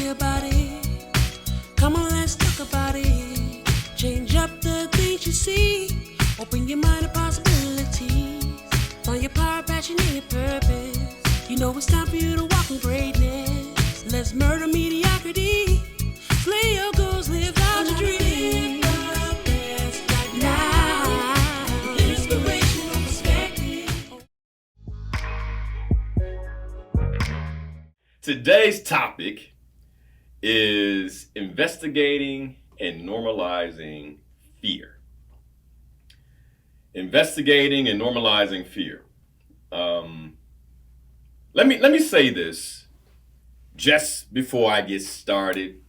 me about it. Come on, let's talk about it. Change up the things you see. Open your mind to possibilities. Find your power, passion, and your purpose. You know it's time for you to walk in greatness. Let's murder mediocrity. Slay your goals, live out your dreams. Right now. Inspirational perspective. Today's topic is investigating and normalizing fear. Investigating and normalizing fear. Let me say this just before I get started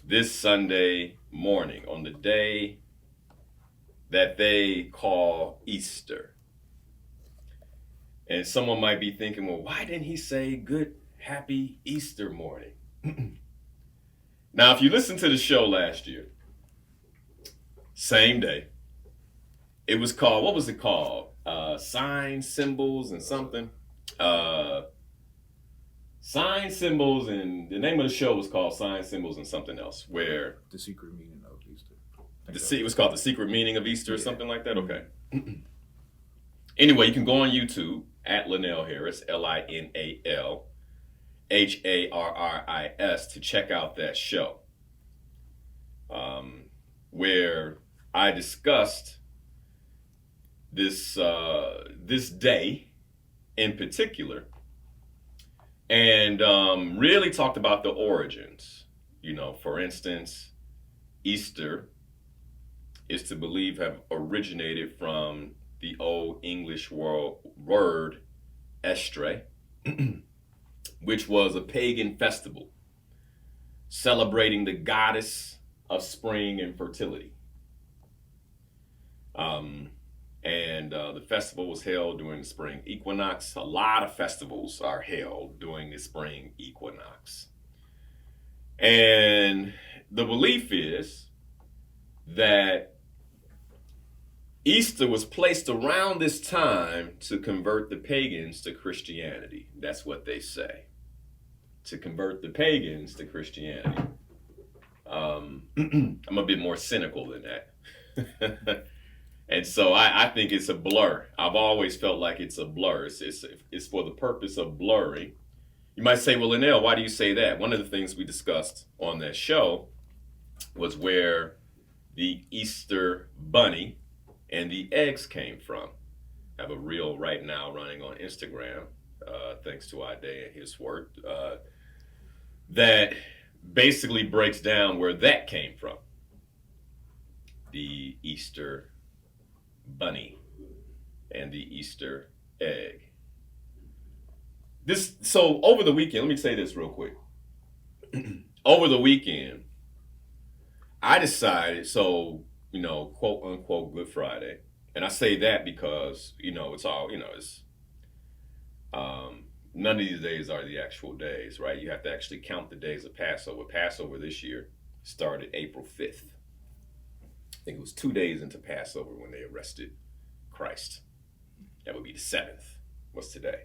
this Sunday morning on the day that they call Easter. And someone might be thinking, well, why didn't he say good, happy Easter morning? Now, if you listened to the show last year, same day, it was called, what was it called? Signs, symbols, and something. Signs, symbols, and the name of the show was called Signs, Symbols, and something else, where The secret meaning of Easter. it was called The Secret Meaning of Easter or something like that? Okay. Anyway, you can go on YouTube at Linnell Harris, LINALHARRIS, to check out that show, where I discussed this day in particular, and really talked about the origins. You know, for instance, Easter is to believe have originated from the Old English word estre, which was a pagan festival celebrating the goddess of spring and fertility. The festival was held during the spring equinox. A lot of festivals are held during the spring equinox. And the belief is that Easter was placed around this time to convert the pagans to Christianity. That's what they say. To convert the pagans to Christianity. I'm a bit more cynical than that. And so I think it's a blur. I've always felt like it's a blur. It's for the purpose of blurring. You might say, well, Linnell, why do you say that? One of the things we discussed on that show was where the Easter bunny and the eggs came from. I have a reel right now running on Instagram, thanks to Ade and his work, that basically breaks down where that came from. The Easter bunny and the Easter egg. So over the weekend, let me say this real quick. Over the weekend, I decided, quote unquote Good Friday. And I say that because, it's all, it's none of these days are the actual days, right? You have to actually count the days of Passover. Passover this year started April 5th. I think it was 2 days into Passover when they arrested Christ. That would be the 7th. What's today?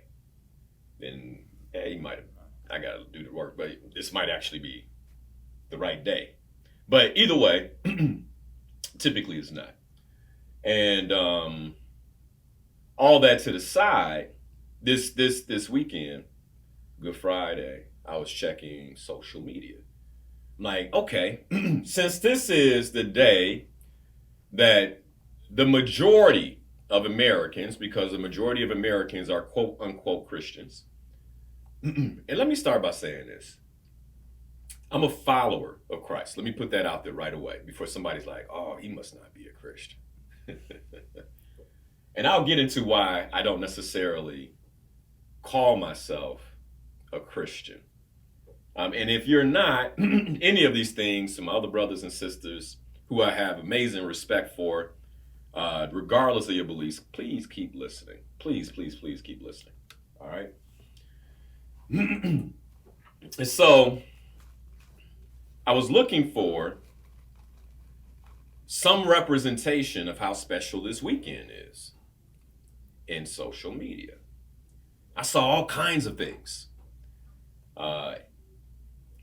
Then, I got to do the work, but this might actually be the right day. But either way, typically it's not. And all that to the side, this weekend, Good Friday, I was checking social media. I'm like, okay, since this is the day that the majority of Americans, because the majority of Americans are quote unquote Christians, and let me start by saying this. I'm a follower of Christ. Let me put that out there right away before somebody's like, oh, he must not be a Christian. And I'll get into why I don't necessarily call myself a Christian. And if you're not any of these things, to my other brothers and sisters who I have amazing respect for, regardless of your beliefs, please keep listening. Please, please, please keep listening. All right? And so I was looking for some representation of how special this weekend is in social media. I saw all kinds of things.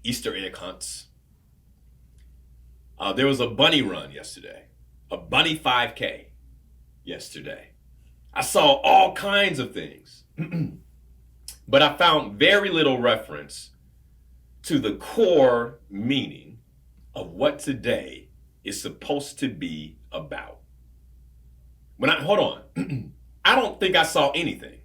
Easter egg hunts. There was a bunny run yesterday, a bunny 5K yesterday. I saw all kinds of things, but I found very little reference to the core meaning of what today is supposed to be about. Hold on, I don't think I saw anything.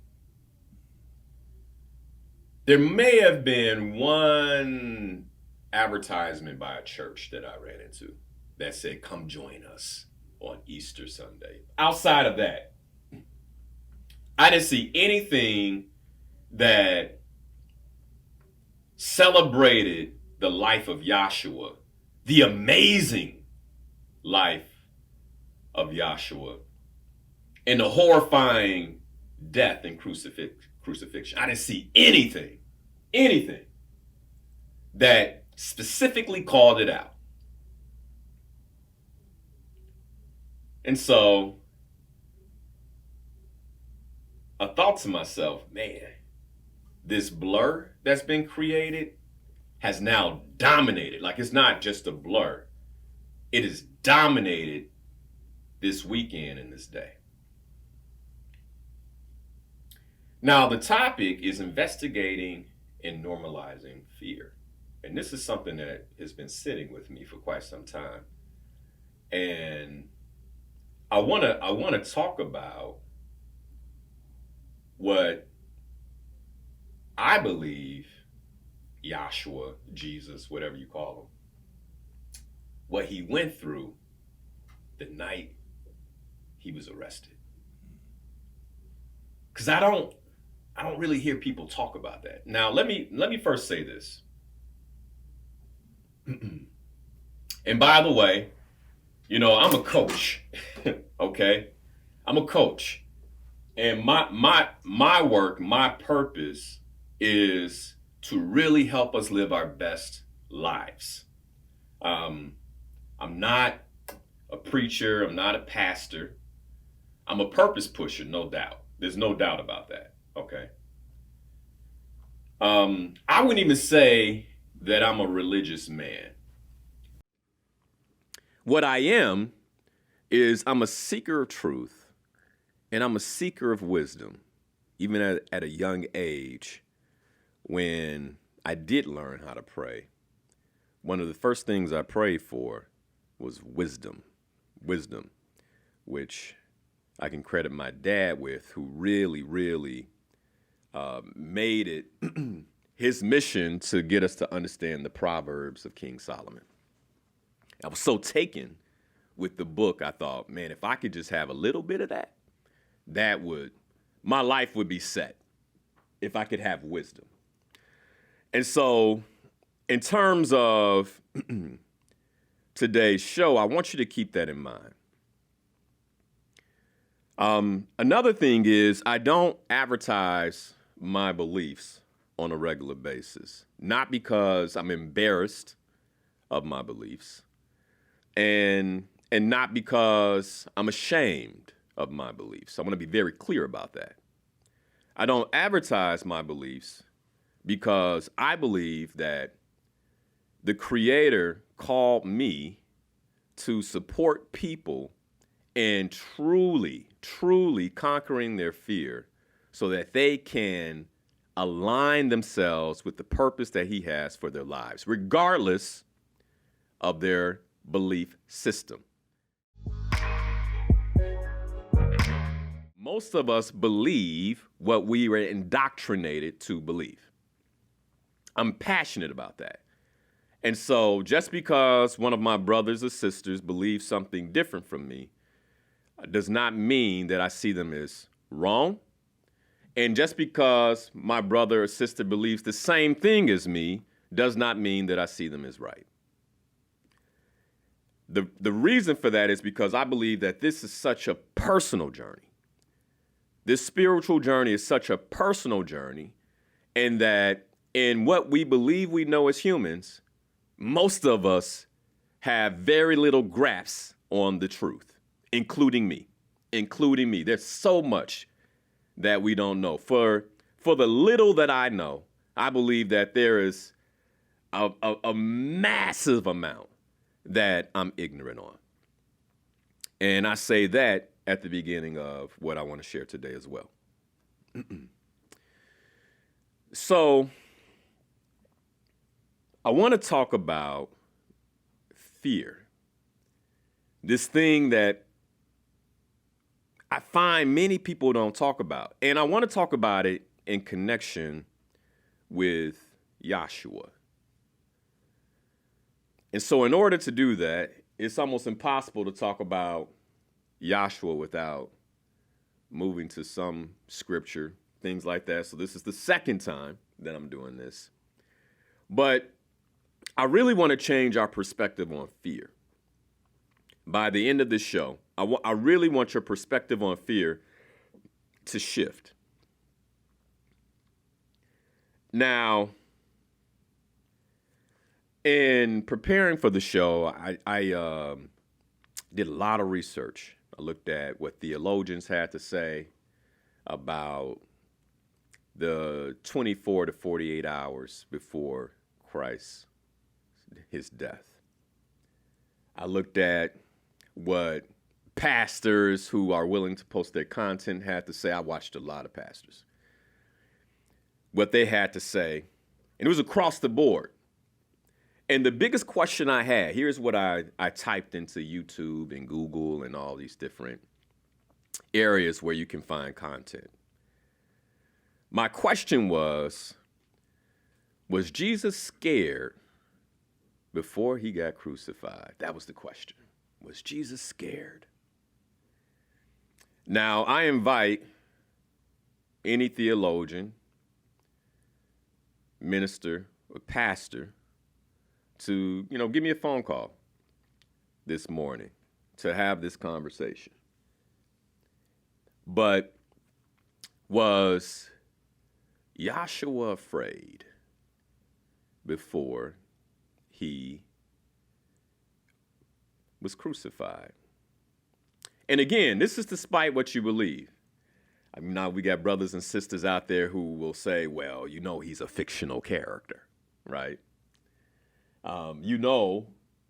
There may have been one advertisement by a church that I ran into that said, "Come join us on Easter Sunday." Outside of that, I didn't see anything that celebrated the life of Yahshua, the amazing life of Yahshua, and the horrifying death and crucifixion. I didn't see anything that specifically called it out. And so I thought to myself, man, this blur that's been created has now dominated. Like, it's not just a blur, it has dominated this weekend and this day. Now, the topic is investigating and normalizing fear. And this is something that has been sitting with me for quite some time. And I want to talk about what I believe Yahshua, Jesus, whatever you call him, what he went through the night he was arrested. Because I don't really hear people talk about that. Now, let me first say this. And by the way, you know, I'm a coach. Okay? I'm a coach. And my work, my purpose is to really help us live our best lives. I'm not a preacher, I'm not a pastor. I'm a purpose pusher, no doubt. There's no doubt about that. Okay. I wouldn't even say that I'm a religious man. What I am is I'm a seeker of truth, and I'm a seeker of wisdom. Even at a young age, when I did learn how to pray, one of the first things I prayed for was wisdom, which I can credit my dad with, who really made it his mission to get us to understand the Proverbs of King Solomon. I was so taken with the book, I thought, man, if I could just have a little bit of that, my life would be set if I could have wisdom. And so, in terms of today's show, I want you to keep that in mind. Another thing is, I don't advertise my beliefs on a regular basis, not because I'm embarrassed of my beliefs, and not because I'm ashamed of my beliefs. I want to be very clear about that. I don't advertise my beliefs because I believe that the Creator called me to support people in truly conquering their fear so that they can align themselves with the purpose that He has for their lives, regardless of their belief system. Most of us believe what we were indoctrinated to believe. I'm passionate about that. And so just because one of my brothers or sisters believes something different from me does not mean that I see them as wrong. And just because my brother or sister believes the same thing as me does not mean that I see them as right. The reason for that is because I believe that this is such a personal journey. This spiritual journey is such a personal journey, and that in what we believe we know as humans, most of us have very little grasp on the truth, including me. There's so much that we don't know. For the little that I know, I believe that there is a massive amount that I'm ignorant on. And I say that at the beginning of what I want to share today as well. So I want to talk about fear. This thing that I find many people don't talk about. And I want to talk about it in connection with Yahshua. And so in order to do that, it's almost impossible to talk about Yahshua without moving to some scripture, things like that. So this is the second time that I'm doing this. But I really want to change our perspective on fear. By the end of this show, I really want your perspective on fear to shift. Now, in preparing for the show, I did a lot of research. I looked at what theologians had to say about the 24 to 48 hours before Christ, his death. I looked at what pastors who are willing to post their content had to say. I watched a lot of pastors. What they had to say, and it was across the board. And the biggest question I had, here's what I typed into YouTube and Google and all these different areas where you can find content. My question was Jesus scared before he got crucified? That was the question. Was Jesus scared? Now, I invite any theologian, minister, or pastor to, give me a phone call this morning to have this conversation. But was Yahshua afraid before he was crucified? And again, this is despite what you believe. I mean, now we got brothers and sisters out there who will say, well, he's a fictional character, right?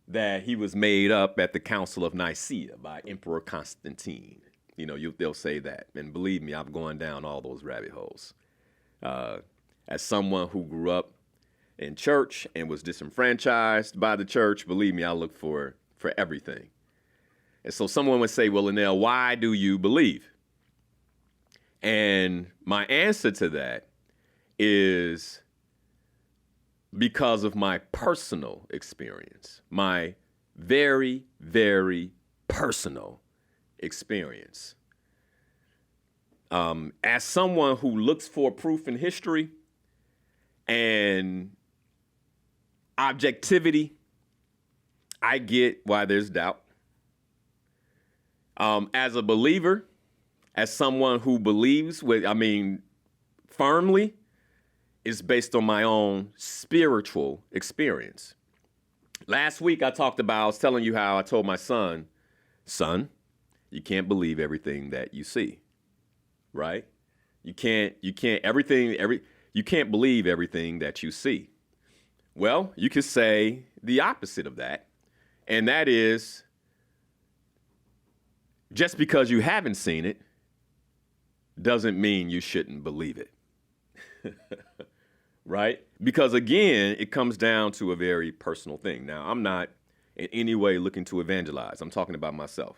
That he was made up at the Council of Nicaea by Emperor Constantine. They'll say that. And believe me, I'm going down all those rabbit holes. As someone who grew up in church and was disenfranchised by the church, believe me, I look for everything. And so someone would say, well, Linnell, why do you believe? And my answer to that is because of my personal experience, my very, very personal experience. As someone who looks for proof in history and objectivity, I get why there's doubt. As a believer, as someone who believes firmly, is based on my own spiritual experience. Last week I was telling you how I told my son, you can't believe everything that you see, right? You can't believe everything that you see. Well, you could say the opposite of that, and that is just because you haven't seen it doesn't mean you shouldn't believe it. Right? Because again, it comes down to a very personal thing. Now, I'm not in any way looking to evangelize. I'm talking about myself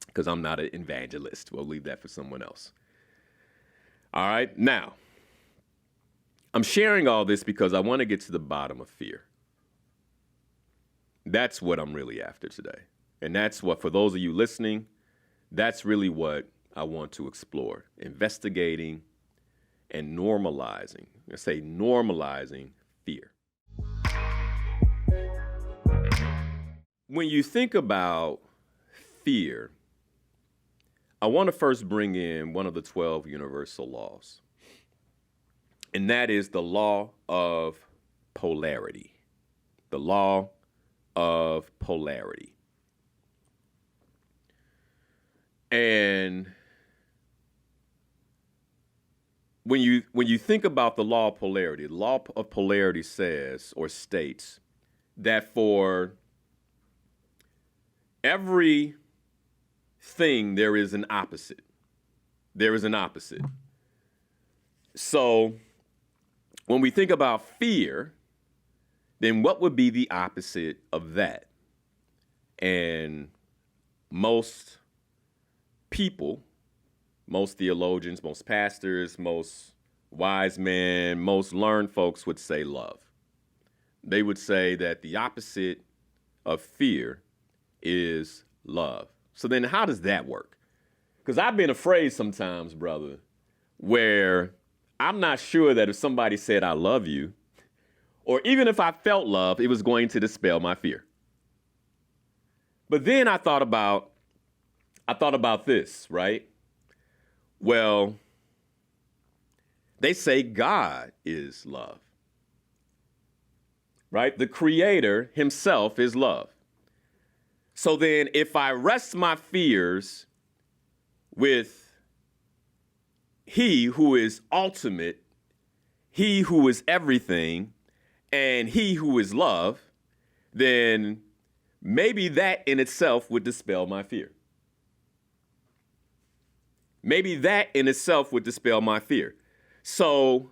because I'm not an evangelist. We'll leave that for someone else. All right. Now, I'm sharing all this because I want to get to the bottom of fear. That's what I'm really after today. And that's what, for those of you listening, that's really what I want to explore, investigating and normalizing. I say normalizing fear. When you think about fear, I want to first bring in one of the 12 universal laws, and that is the law of polarity. The law of polarity. And when you think about the law of polarity says or states that for every thing there is an opposite. There is an opposite. So when we think about fear, then what would be the opposite of that? And most people, most theologians, most pastors, most wise men, most learned folks would say love. They would say that the opposite of fear is love. So then how does that work? Because I've been afraid sometimes, brother, where I'm not sure that if somebody said I love you, or even if I felt love, it was going to dispel my fear. But then I thought about this, right? Well, they say God is love, right? The Creator himself is love. So then if I rest my fears with he who is ultimate, he who is everything, and he who is love, then maybe that in itself would dispel my fear. Maybe that in itself would dispel my fear. So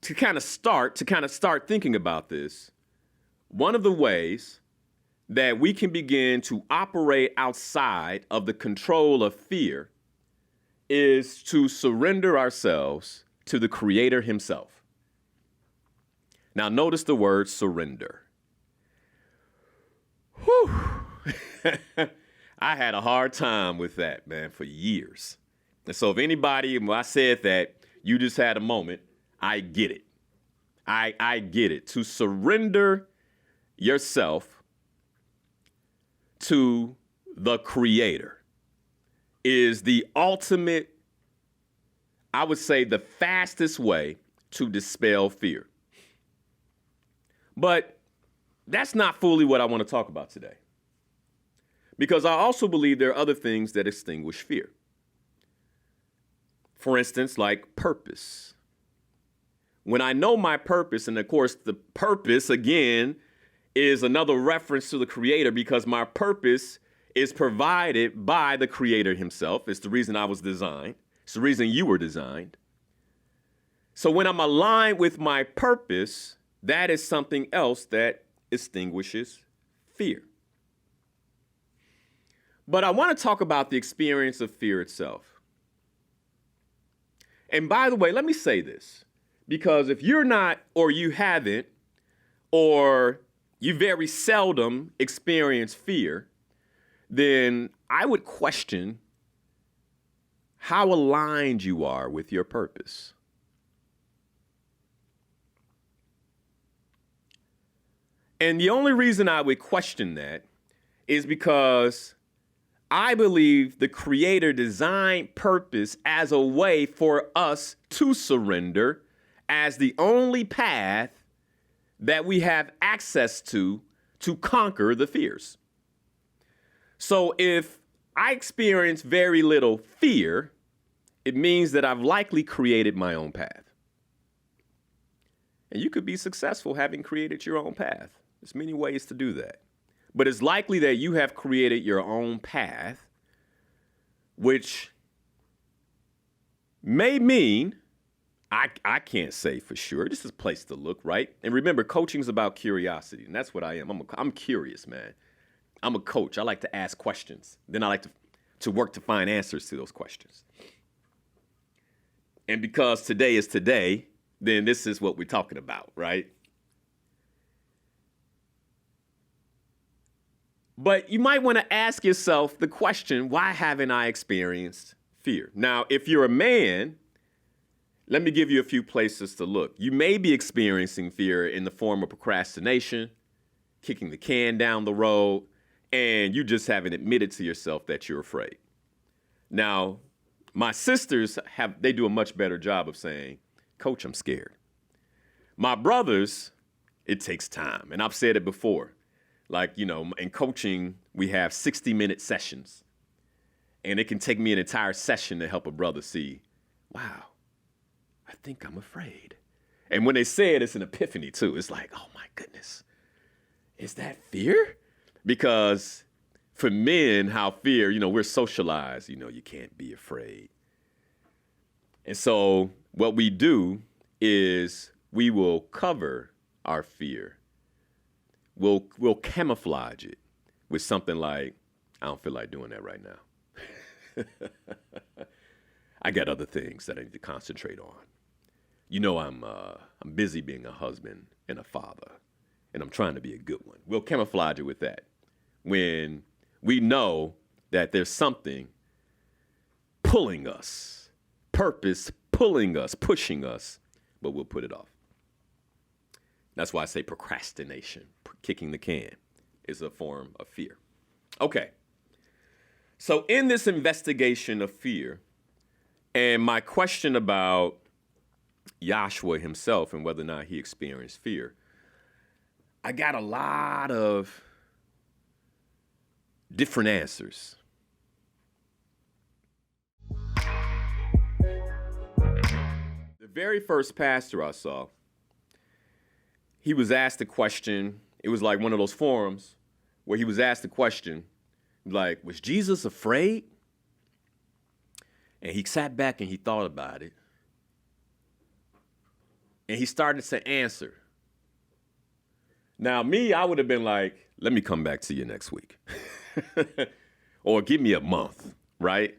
to kind of start thinking about this, one of the ways that we can begin to operate outside of the control of fear is to surrender ourselves to the Creator himself. Now, notice the word surrender. Whew. I had a hard time with that, man, for years. And so if anybody, when I said that, you just had a moment, I get it. I get it. To surrender yourself to the Creator is the ultimate, I would say, the fastest way to dispel fear. But that's not fully what I want to talk about today. Because I also believe there are other things that extinguish fear. For instance, like purpose. When I know my purpose, and of course the purpose, again, is another reference to the Creator because my purpose is provided by the Creator himself. It's the reason I was designed. It's the reason you were designed. So when I'm aligned with my purpose, that is something else that extinguishes fear. But I want to talk about the experience of fear itself. And by the way, let me say this, because if you're not, or you haven't, or you very seldom experience fear, then I would question how aligned you are with your purpose. And the only reason I would question that is because I believe the Creator designed purpose as a way for us to surrender as the only path that we have access to conquer the fears. So if I experience very little fear, it means that I've likely created my own path. And you could be successful having created your own path. There's many ways to do that. But it's likely that you have created your own path, which may mean, I can't say for sure. This is a place to look, right? And remember, coaching is about curiosity, and that's what I am. I'm curious, man. I'm a coach. I like to ask questions. Then I like to work to find answers to those questions. And because today is today, then this is what we're talking about, right? But you might want to ask yourself the question, why haven't I experienced fear? Now, if you're a man, let me give you a few places to look. You may be experiencing fear in the form of procrastination, kicking the can down the road, and you just haven't admitted to yourself that you're afraid. Now, my sisters they do a much better job of saying, Coach, I'm scared. My brothers, it takes time. And I've said it before. Like, in coaching, we have 60-minute sessions. And it can take me an entire session to help a brother see, wow, I think I'm afraid. And when they say it, it's an epiphany too. It's like, oh my goodness, is that fear? Because for men, how fear, we're socialized, you can't be afraid. And so what we do is we will cover our fear. We'll camouflage it with something like, I don't feel like doing that right now. I got other things that I need to concentrate on. I'm busy being a husband and a father, and I'm trying to be a good one. We'll camouflage it with that when we know that there's something pulling us, purpose pulling us, pushing us, but we'll put it off. That's why I say procrastination, kicking the can, is a form of fear. Okay. So in this investigation of fear, and my question about Joshua himself and whether or not he experienced fear, I got a lot of different answers. The very first pastor I saw, he was asked a question. It was like one of those forums where he was asked a question, like, was Jesus afraid? And he sat back and he thought about it. And he started to answer. Now, me, I would have been like, let me come back to you next week. Or give me a month, right?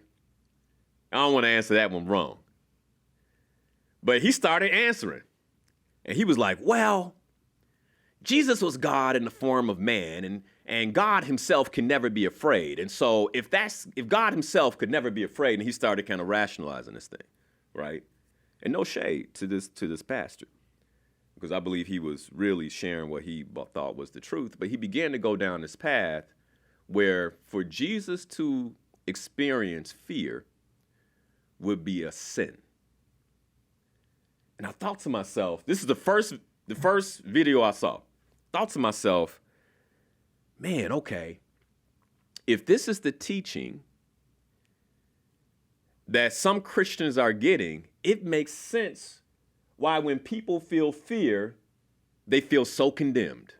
I don't want to answer that one wrong. But he started answering. And he was like, well, Jesus was God in the form of man, and God himself can never be afraid. And so if God himself could never be afraid, and he started kind of rationalizing this thing, right? And no shade to this pastor, because I believe he was really sharing what he thought was the truth. But he began to go down this path where for Jesus to experience fear would be a sin. And I thought to myself, this is the first video I saw. Thought to myself, man, okay, if this is the teaching that some Christians are getting, it makes sense why when people feel fear, they feel so condemned.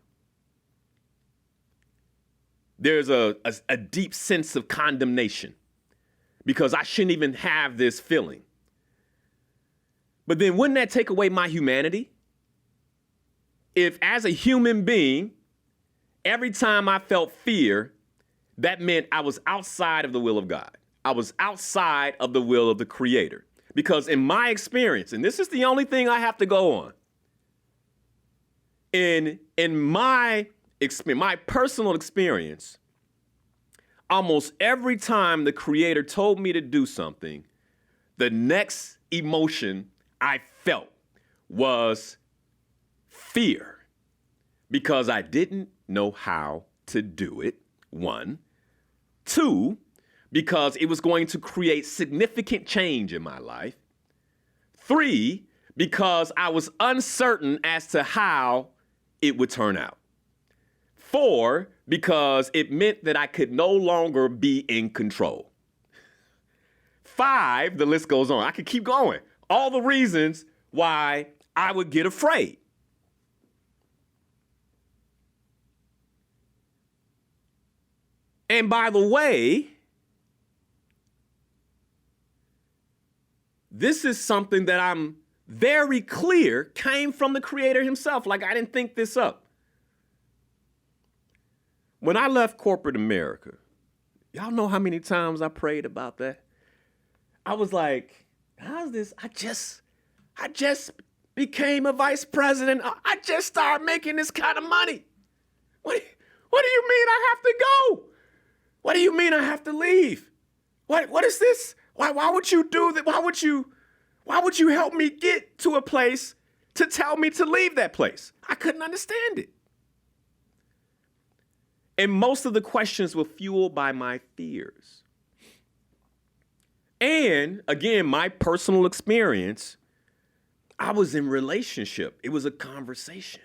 There's a deep sense of condemnation because I shouldn't even have this feeling. But then wouldn't that take away my humanity? If as a human being, every time I felt fear, that meant I was outside of the will of God. I was outside of the will of the Creator. Because in my experience, and this is the only thing I have to go on, in my personal experience, almost every time the Creator told me to do something, the next emotion I felt was fear, because I didn't know how to do it, 1. 2, because it was going to create significant change in my life. 3, because I was uncertain as to how it would turn out. 4, because it meant that I could no longer be in control. 5, the list goes on. I could keep going. All the reasons why I would get afraid. And by the way, this is something that I'm very clear came from the Creator himself. Like, I didn't think this up. When I left corporate America, y'all know how many times I prayed about that? I was like, how's this? I just became a vice president. I just started making this kind of money. What do you mean I have to go? What do you mean I have to leave? What is this? Why would you do that? Why would you help me get to a place to tell me to leave that place? I couldn't understand it. And most of the questions were fueled by my fears. And again, my personal experience, I was in relationship. It was a conversation.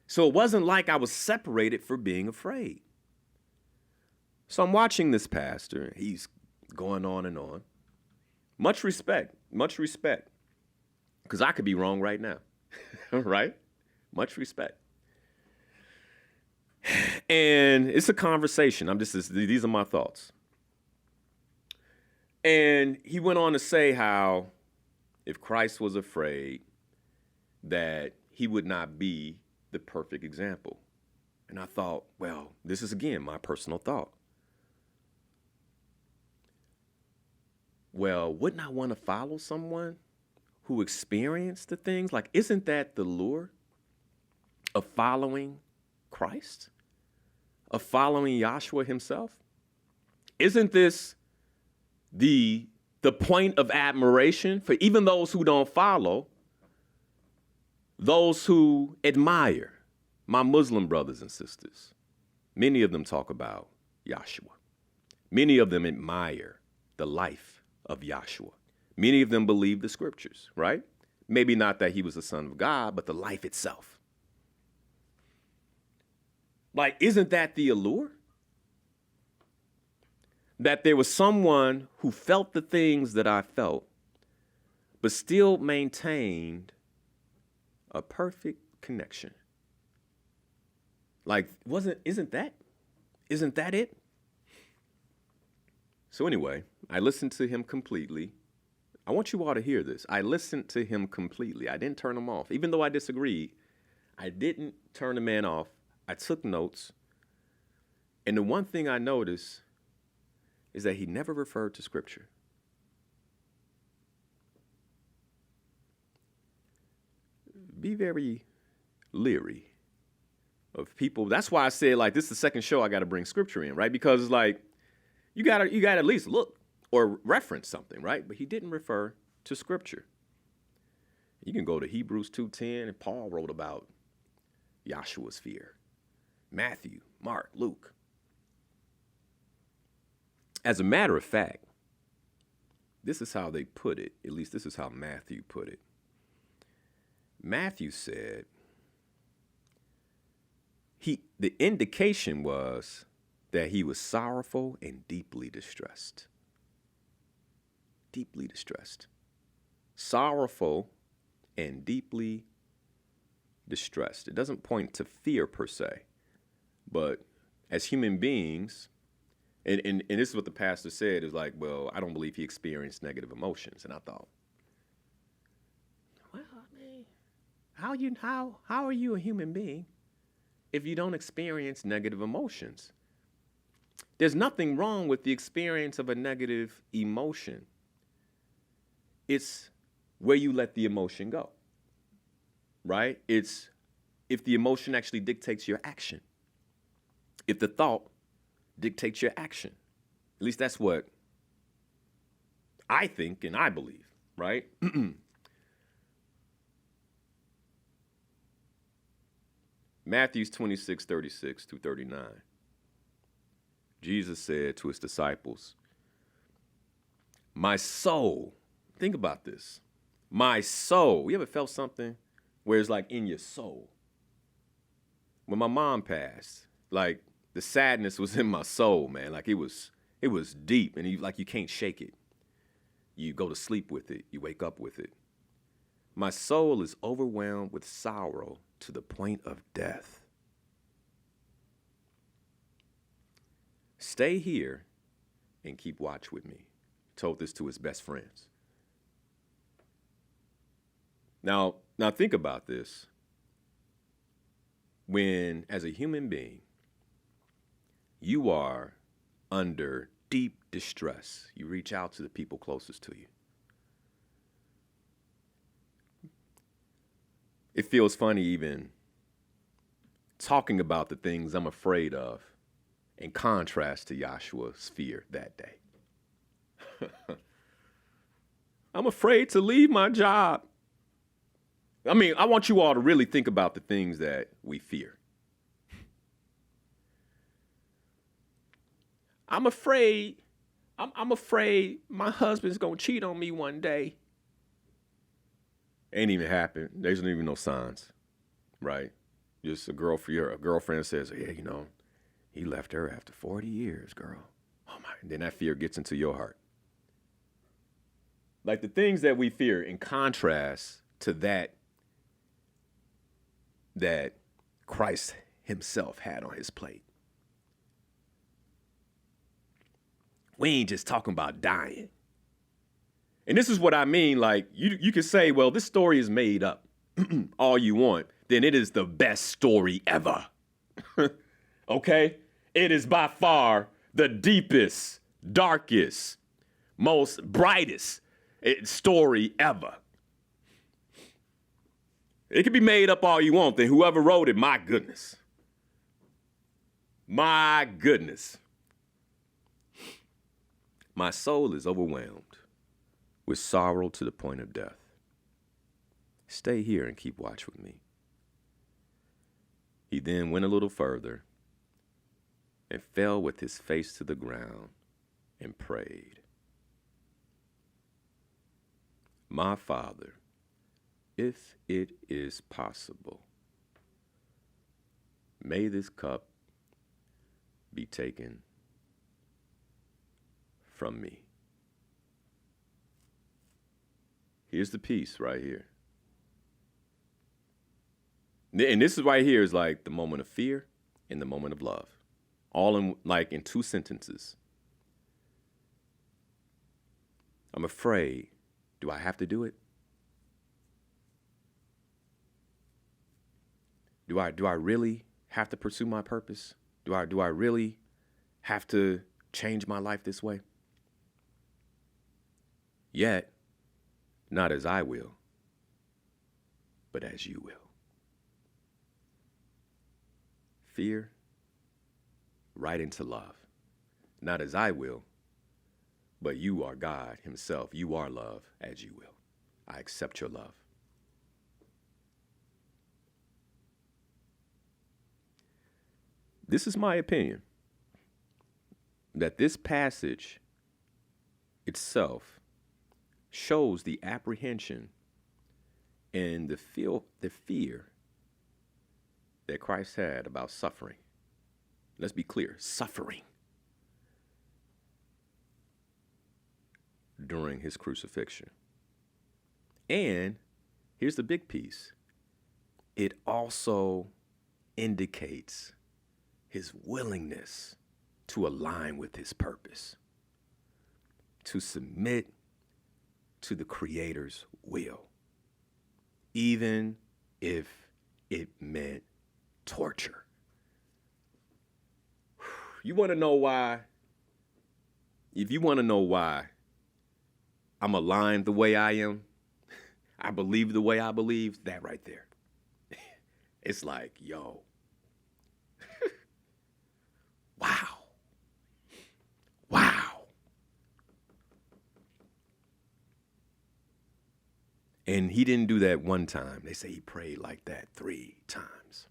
So it wasn't like I was separated for being afraid. So I'm watching this pastor. He's going on and on. Much respect, because I could be wrong right now, right? Much respect. And it's a conversation. These are my thoughts. And he went on to say how if Christ was afraid that he would not be the perfect example. And I thought, well, this is again my personal thought. Well, wouldn't I want to follow someone who experienced the things? Like, isn't that the lure of following Christ? Of following Yahshua himself? Isn't this the point of admiration for even those who don't follow, those who admire my Muslim brothers and sisters? Many of them talk about Yahshua. Many of them admire the life of Yahshua. Many of them believe the scriptures, right? Maybe not that he was the son of God, but the life itself. Like, isn't that the allure? That there was someone who felt the things that I felt, but still maintained a perfect connection. Like, isn't that it? So anyway, I listened to him completely. I want you all to hear this. I listened to him completely. I didn't turn him off. Even though I disagreed, I didn't turn the man off. I took notes. And the one thing I noticed is that he never referred to scripture. Be very leery of people. That's why I said, like, this is the second show I got to bring scripture in, right? Because it's like, you got to at least look or reference something, right? But he didn't refer to scripture. You can go to Hebrews 2:10, and Paul wrote about Yahshua's fear. Matthew, Mark, Luke. As a matter of fact, this is how they put it. At least this is how Matthew put it. Matthew said, the indication was that he was sorrowful and deeply distressed. Deeply distressed. Sorrowful and deeply distressed. It doesn't point to fear per se. But as human beings, and this is what the pastor said, is like, well, I don't believe he experienced negative emotions. And I thought, well, I mean, how are you a human being if you don't experience negative emotions? There's nothing wrong with the experience of a negative emotion. It's where you let the emotion go, right? It's if the emotion actually dictates your action. If the thought dictates your action. At least that's what I think and I believe, right? Matthew 26:36-39. Jesus said to his disciples, my soul, think about this. My soul, you ever felt something where it's like in your soul? When my mom passed, like, the sadness was in my soul, man. Like, it was deep, and you can't shake it. You go to sleep with it. You wake up with it. My soul is overwhelmed with sorrow to the point of death. Stay here and keep watch with me. He told this to his best friends. Now think about this. When, as a human being, you are under deep distress, you reach out to the people closest to you. It feels funny even talking about the things I'm afraid of in contrast to Yahshua's fear that day. I'm afraid to leave my job. I mean, I want you all to really think about the things that we fear. I'm afraid my husband's gonna cheat on me one day. Ain't even happened. There's not even no signs, right? Just a girlfriend says, yeah, he left her after 40 years, girl. Oh my, and then that fear gets into your heart, Like the things that we fear in contrast to that Christ himself had on his plate. We ain't just talking about dying. And this is what I mean. Like you could say, well, this story is made up all you want. Then it is the best story ever. Okay? It is by far the deepest, darkest, most brightest story ever. It can be made up all you want. Then whoever wrote it, my goodness. My goodness. My soul is overwhelmed with sorrow to the point of death. Stay here and keep watch with me. He then went a little further and fell with his face to the ground and prayed. My Father, if it is possible, may this cup be taken from me. Here's the piece right here. And this is right here is like the moment of fear and the moment of love. All in 2 sentences. I'm afraid. Do I have to do it? Do I really have to pursue my purpose? Do I really have to change my life this way? Yet, not as I will, but as you will. Fear, right into love. Not as I will, but you are God himself. You are love as you will. I accept your love. This is my opinion, that this passage itself shows the apprehension and the fear that Christ had about suffering. Let's be clear, suffering during his crucifixion. And here's the big piece. It also indicates his willingness to align with his purpose, to submit to the Creator's will, even if it meant torture. You want to know why? If you want to know why I'm aligned the way I am, I believe the way I believe, that right there. It's like, yo, wow. Wow. And he didn't do that one time. They say he prayed like that 3 times.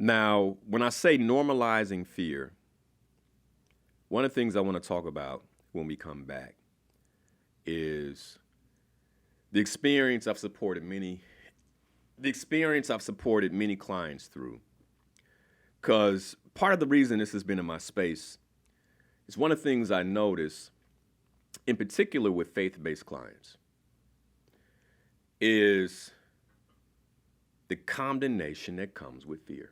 Now, when I say normalizing fear, one of the things I want to talk about when we come back is the experience I've supported many clients through. Because part of the reason this has been in my space is one of the things I notice, in particular with faith-based clients, is the condemnation that comes with fear.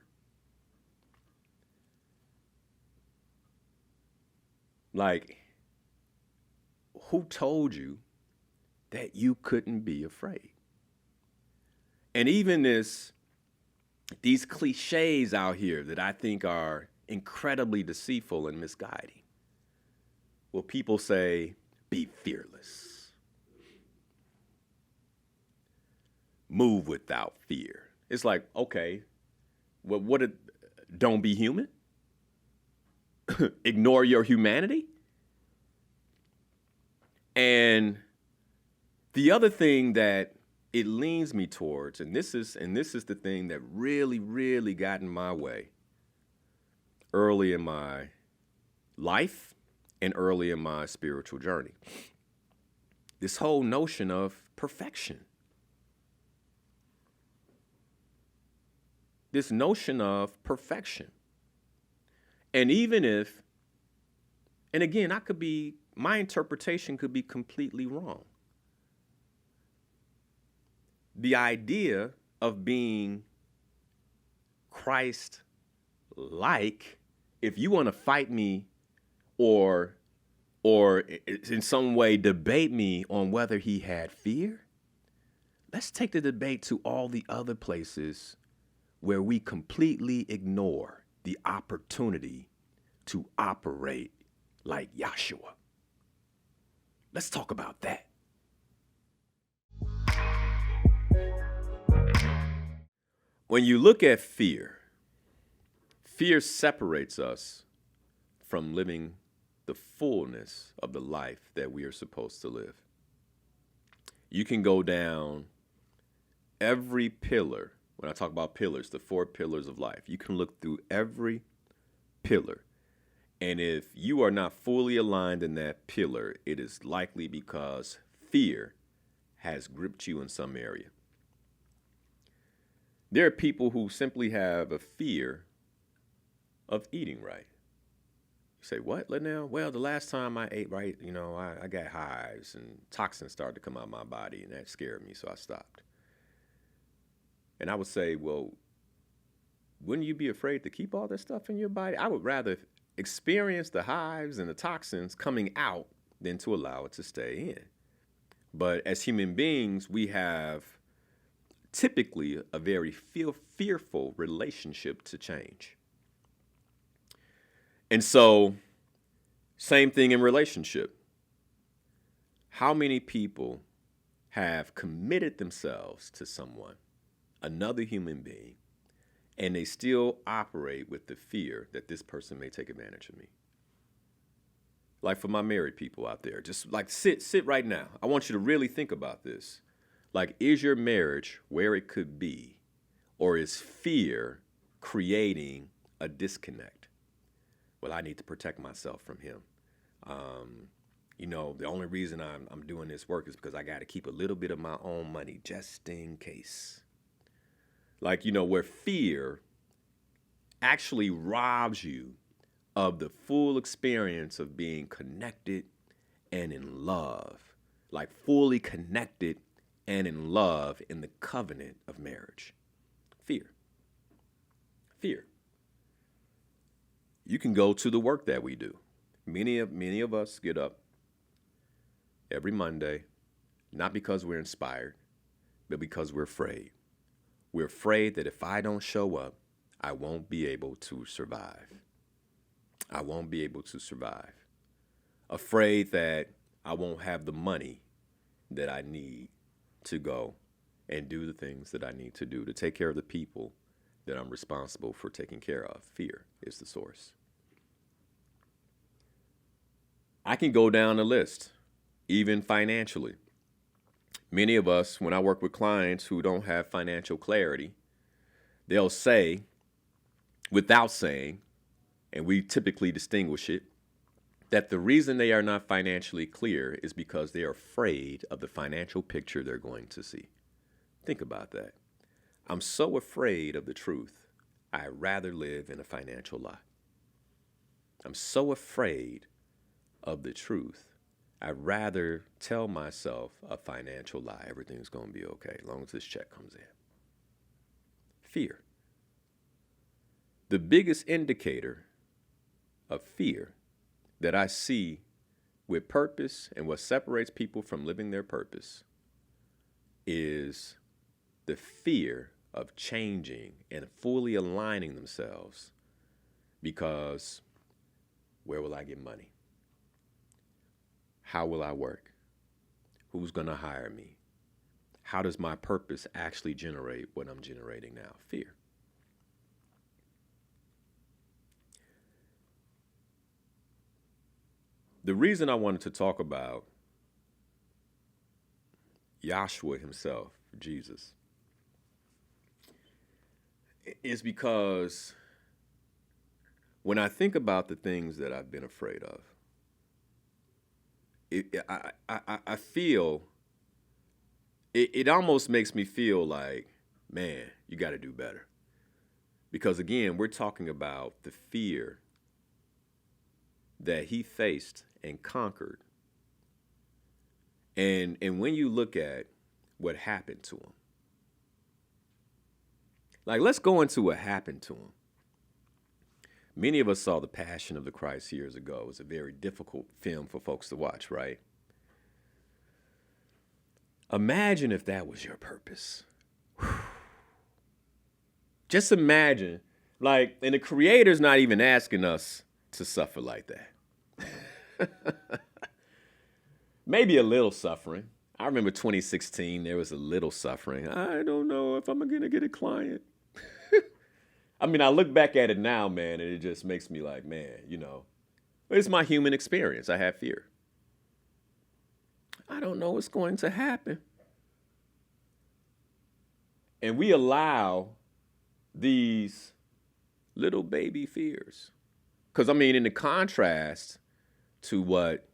Like, who told you that you couldn't be afraid? And even these cliches out here that I think are incredibly deceitful and misguiding. Well, people say, be fearless. Move without fear. It's like, okay, well, don't be human? Ignore your humanity? And the other thing that it leans me towards, and this is the thing that really, really got in my way early in my life and early in my spiritual journey. This whole notion of perfection. this notion of perfection. And even if, and again, my interpretation could be completely wrong. The idea of being Christ-like, if you want to fight me or in some way debate me on whether he had fear, let's take the debate to all the other places where we completely ignore the opportunity to operate like Yahshua. Let's talk about that. When you look at fear, fear separates us from living the fullness of the life that we are supposed to live. You can go down every pillar. When I talk about pillars, the 4 pillars of life, you can look through every pillar. And if you are not fully aligned in that pillar, it is likely because fear has gripped you in some area. There are people who simply have a fear of eating right. You say, what, Linnell? Well, the last time I ate right, I got hives and toxins started to come out of my body, and that scared me, so I stopped. And I would say, well, wouldn't you be afraid to keep all that stuff in your body? I would rather experience the hives and the toxins coming out than to allow it to stay in. But as human beings, we have typically a very fearful relationship to change. And so, same thing in relationship. How many people have committed themselves to someone, another human being, and they still operate with the fear that this person may take advantage of me? Like for my married people out there, just like sit right now. I want you to really think about this. Like, is your marriage where it could be, or is fear creating a disconnect? Well, I need to protect myself from him. The only reason I'm doing this work is because I got to keep a little bit of my own money just in case. Like, where fear actually robs you of the full experience of being connected and in love, like fully connected and in love in the covenant of marriage. Fear. You can go to the work that we do. Many of us get up every Monday, not because we're inspired, but because we're afraid. We're afraid that if I don't show up, I won't be able to survive. Afraid that I won't have the money that I need to go and do the things that I need to do to take care of the people that I'm responsible for taking care of. Fear is the source. I can go down the list, even financially. Many of us, when I work with clients who don't have financial clarity, they'll say, without saying, and we typically distinguish it, that the reason they are not financially clear is because they are afraid of the financial picture they're going to see. Think about that. I'm so afraid of the truth, I'd rather live in a financial lie. I'm so afraid of the truth, I'd rather tell myself a financial lie. Everything's going to be okay as long as this check comes in. Fear. The biggest indicator of fear that I see with purpose and what separates people from living their purpose is the fear of changing and fully aligning themselves, because where will I get money? How will I work? Who's going to hire me? How does my purpose actually generate what I'm generating now? Fear. The reason I wanted to talk about Yahshua himself, Jesus, is because when I think about the things that I've been afraid of, I feel, it almost makes me feel like, man, you got to do better. Because again, we're talking about the fear that he faced and conquered. And when you look at what happened to him, like let's go into what happened to him. Many of us saw The Passion of the Christ years ago. It was a very difficult film for folks to watch, right? Imagine if that was your purpose. Just imagine, like, and the creator's not even asking us to suffer like that. Maybe a little suffering. I remember 2016, there was a little suffering. I don't know if I'm going to get a client. I mean, I look back at it now, man, and it just makes me like, man, you know, it's my human experience. I have fear. I don't know what's going to happen. And we allow these little baby fears. Because, I mean, in the contrast to what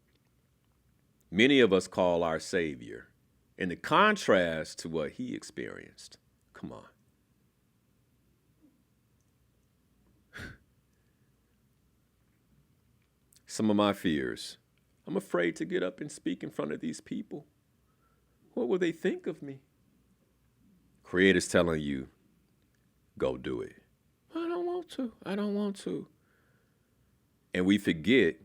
many of us call our Savior, in the contrast to what he experienced, come on. Some of my fears. I'm afraid to get up and speak in front of these people. What will they think of me? Creator's telling you, go do it. I don't want to. I don't want to. And we forget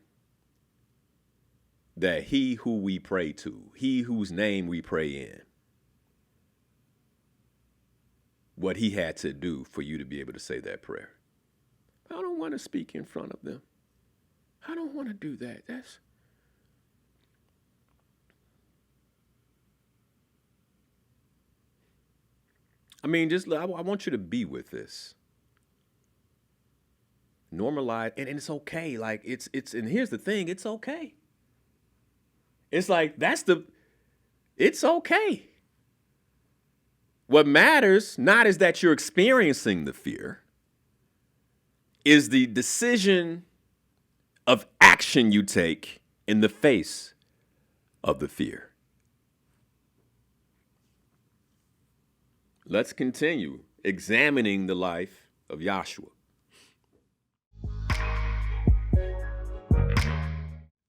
that he who we pray to, he whose name we pray in, what he had to do for you to be able to say that prayer. I don't want to speak in front of them. I don't want to do that. I mean, I want you to be with this. Normalize, and it's okay. Like it's, and here's the thing, it's okay. It's like, it's okay. What matters not is that you're experiencing the fear, is the decision of action you take in the face of the fear. Let's continue examining the life of Joshua.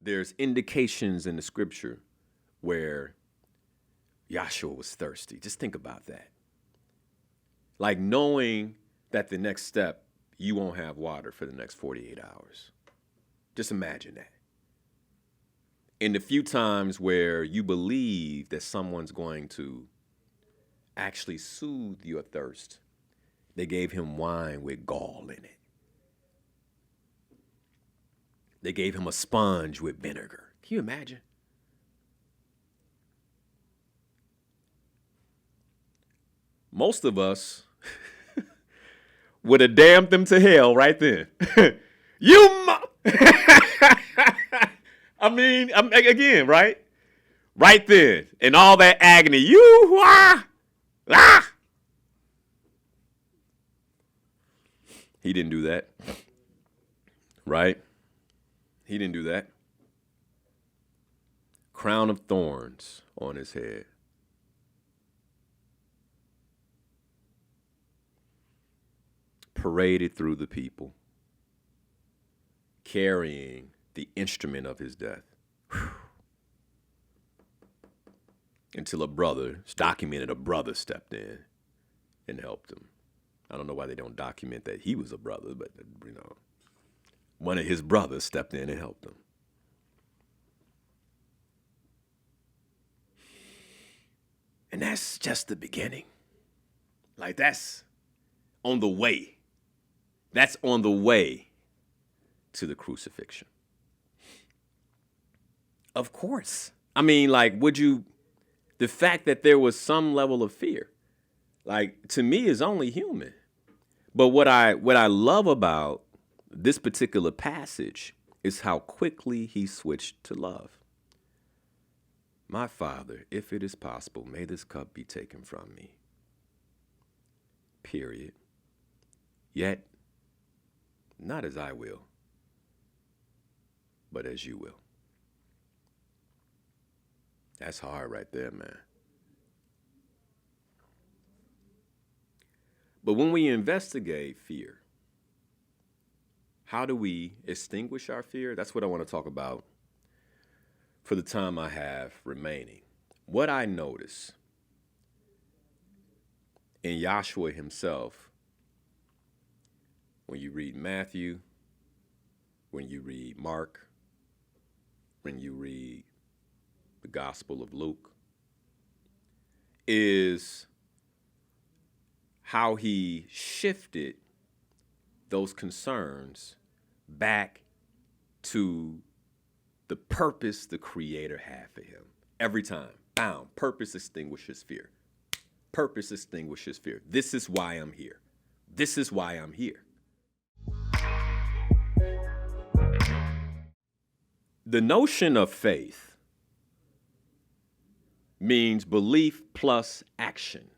There's indications in the scripture where Joshua was thirsty. Just think about that. Like knowing that the next step, you won't have water for the next 48 hours. Just imagine that. In the few times where you believe that someone's going to actually soothe your thirst, they gave him wine with gall in it. They gave him a sponge with vinegar. Can you imagine? Most of us would have damned them to hell right then. I mean, again, right? Right then, in all that agony, He didn't do that, right? He didn't do that. Crown of thorns on his head. Paraded through the people, carrying the instrument of his death. Whew. Until a brother, it's documented, a brother stepped in and helped him. I don't know why they don't document that he was a brother, but, you know, one of his brothers stepped in and helped him. And that's just the beginning. Like, that's on the way. That's on the way to the crucifixion. Of course. I mean, like, the fact that there was some level of fear, like, to me is only human. But what I love about this particular passage is how quickly he switched to love. My Father, if it is possible, may this cup be taken from me. Period. Yet, not as I will, but as you will. That's hard right there, man. But when we investigate fear, how do we extinguish our fear? That's what I want to talk about for the time I have remaining. What I notice in Yahshua himself, when you read Matthew, when you read Mark, when you read the Gospel of Luke, is how he shifted those concerns back to the purpose the Creator had for him. Every time, bam, purpose extinguishes fear. Purpose extinguishes fear. This is why I'm here. This is why I'm here. The notion of faith means belief plus action.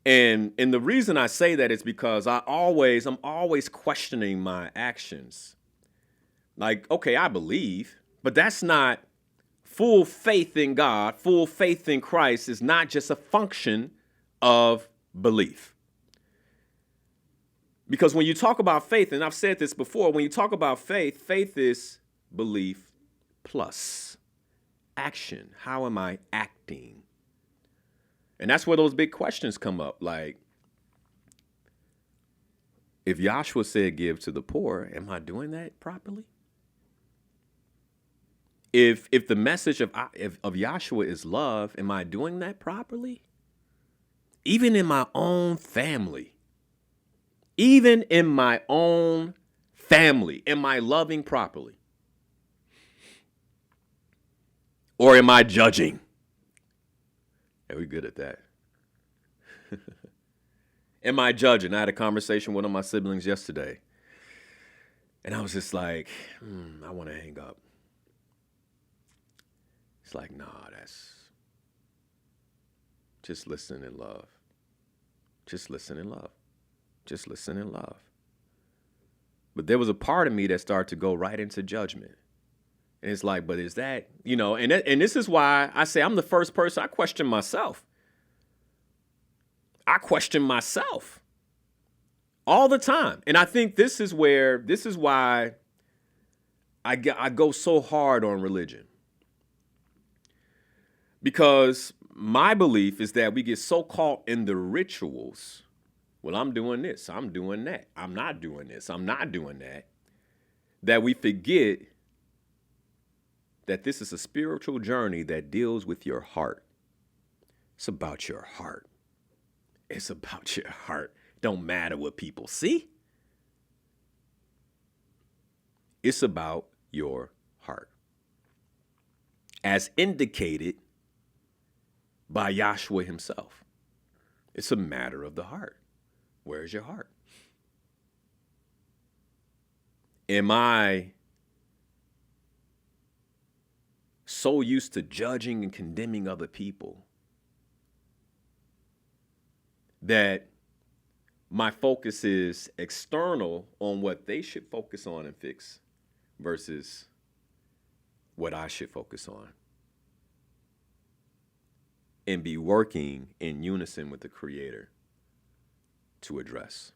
And the reason I say that is because I'm always questioning my actions. Like, okay, I believe, but that's not full faith in God. Full faith in Christ is not just a function of belief. Because when you talk about faith, and I've said this before, when you talk about faith, faith is belief plus action. How am I acting? And that's where those big questions come up. Like, if Yahshua said give to the poor, am I doing that properly? If the message of Yahshua is love, am I doing that properly? Even in my own family. Even in my own family, am I loving properly? Or am I judging? Are we good at that? Am I judging? I had a conversation with one of my siblings yesterday. And I was just like, I want to hang up. It's like, nah, that's just listen in love. Just listen in love. Just listen in love. But there was a part of me that started to go right into judgment. And it's like, but is that, and this is why I say I'm the first person. I question myself. I question myself all the time. And I think this is why I go so hard on religion. Because my belief is that we get so caught in the rituals. Well, I'm doing this, I'm doing that. I'm not doing this, I'm not doing that. That we forget that this is a spiritual journey that deals with your heart. It's about your heart. It's about your heart. Don't matter what people see. It's about your heart. As indicated by Yahshua himself. It's a matter of the heart. Where's your heart? Am I so used to judging and condemning other people that my focus is external on what they should focus on and fix versus what I should focus on and be working in unison with the Creator to address?